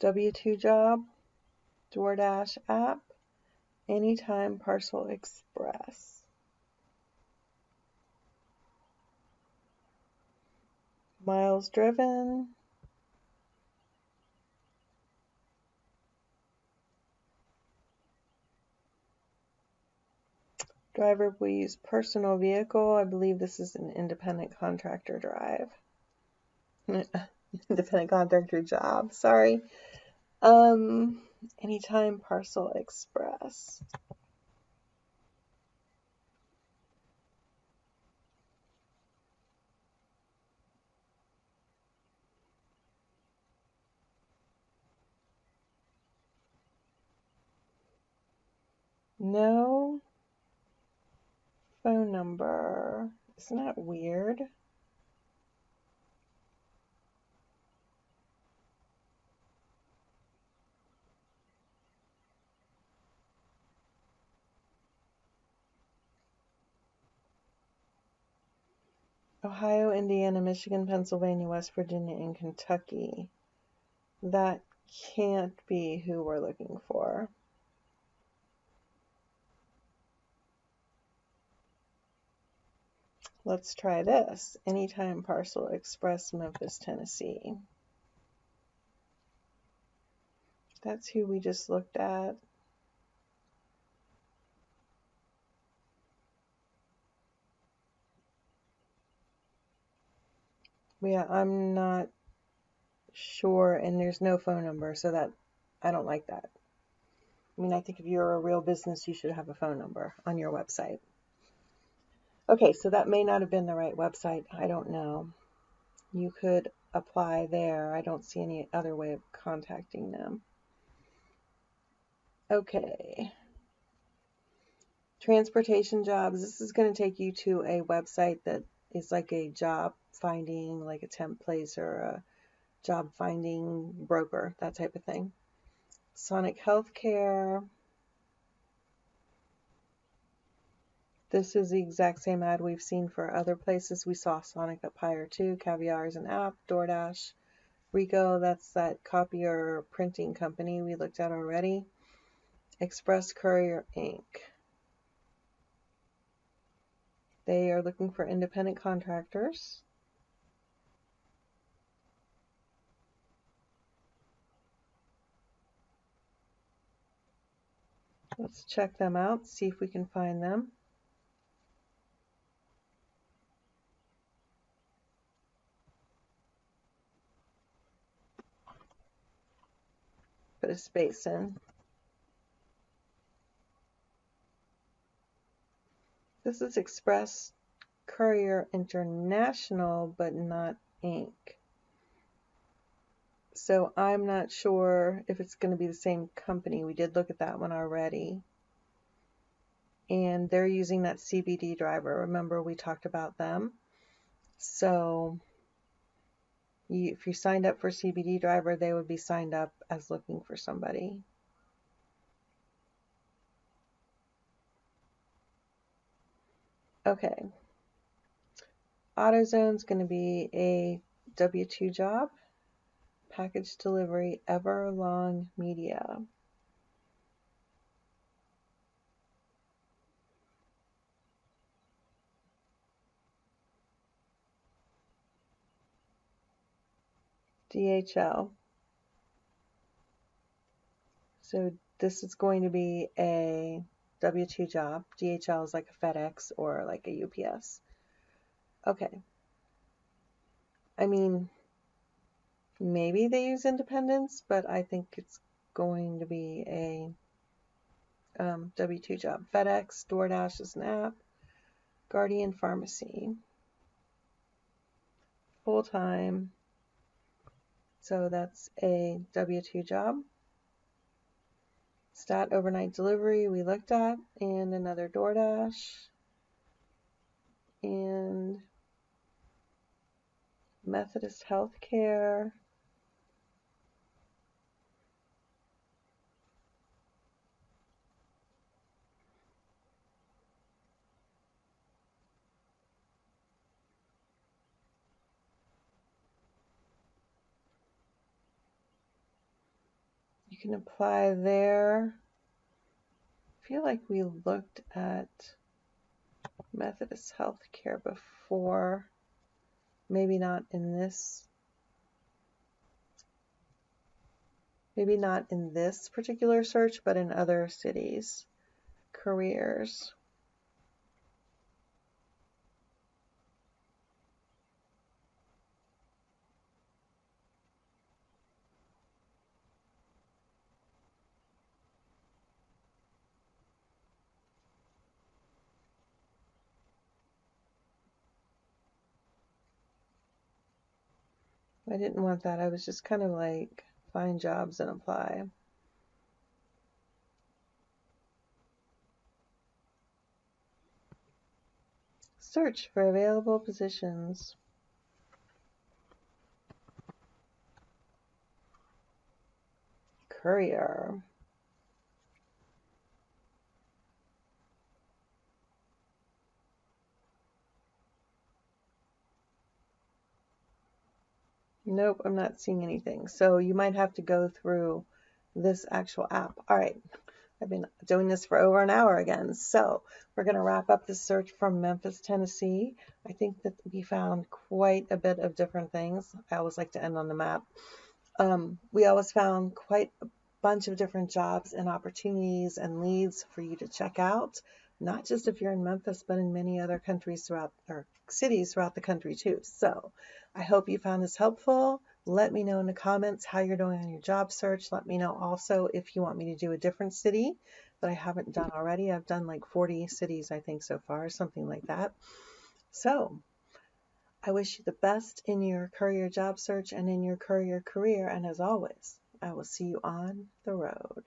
W-2 job. DoorDash app. Anytime Parcel Express. Miles driven. Driver will use personal vehicle. I believe this is an independent contractor drive. Independent contractor job, sorry. Anytime Parcel Express. No phone number. Isn't that weird? Ohio, Indiana, Michigan, Pennsylvania, West Virginia, and Kentucky. That can't be who we're looking for. Let's try this. Anytime Parcel Express, Memphis, Tennessee. That's who we just looked at. Yeah, I'm not sure, and there's no phone number, so that I don't like that. I mean, I think if you're a real business, you should have a phone number on your website. Okay, so that may not have been the right website. I don't know. You could apply there. I don't see any other way of contacting them. Okay. Transportation jobs. This is going to take you to a website that is like a job finding, like a temp place or a job finding broker, that type of thing. Sonic Healthcare. This is the exact same ad we've seen for other places. We saw Sonic up higher too. Caviar is an app. DoorDash. Rico, that's that copier printing company we looked at already. Express Courier Inc. They are looking for independent contractors. Let's check them out, see if we can find them. Put a space in. This is Express Courier International, but not Inc. So I'm not sure if it's going to be the same company. We did look at that one already. And they're using that CBD driver. Remember, we talked about them. So if you signed up for CBD driver, they would be signed up as looking for somebody. Okay. AutoZone's going to be a W-2 job. Package delivery, Everlong Media. DHL. So this is going to be a W-2 job. DHL is like a FedEx or like a UPS. Okay. I mean, maybe they use independents, but I think it's going to be a W-2 job. FedEx, DoorDash is an app. Guardian Pharmacy. Full-time. So that's a W-2 job. Stat overnight delivery we looked at, and another DoorDash, and Methodist Healthcare. You can apply there. I feel like we looked at Methodist Healthcare before. Maybe not in this. Maybe not in this particular search, but in other cities. Careers. I didn't want that. I was just kind of like find jobs and apply. Search for available positions. Courier. Nope, I'm not seeing anything. So you might have to go through this actual app. All right. I've been doing this for over an hour again. So we're going to wrap up this search from Memphis, Tennessee. I think that we found quite a bit of different things. I always like to end on the map. We always found quite a bunch of different jobs and opportunities and leads for you to check out, not just if you're in Memphis, but in many other countries throughout, or cities throughout the country too. So I hope you found this helpful. Let me know in the comments how you're doing on your job search. Let me know also if you want me to do a different city that I haven't done already. I've done like 40 cities, I think, so far, something like that. So I wish you the best in your Courier job search and in your Courier career. And as always, I will see you on the road.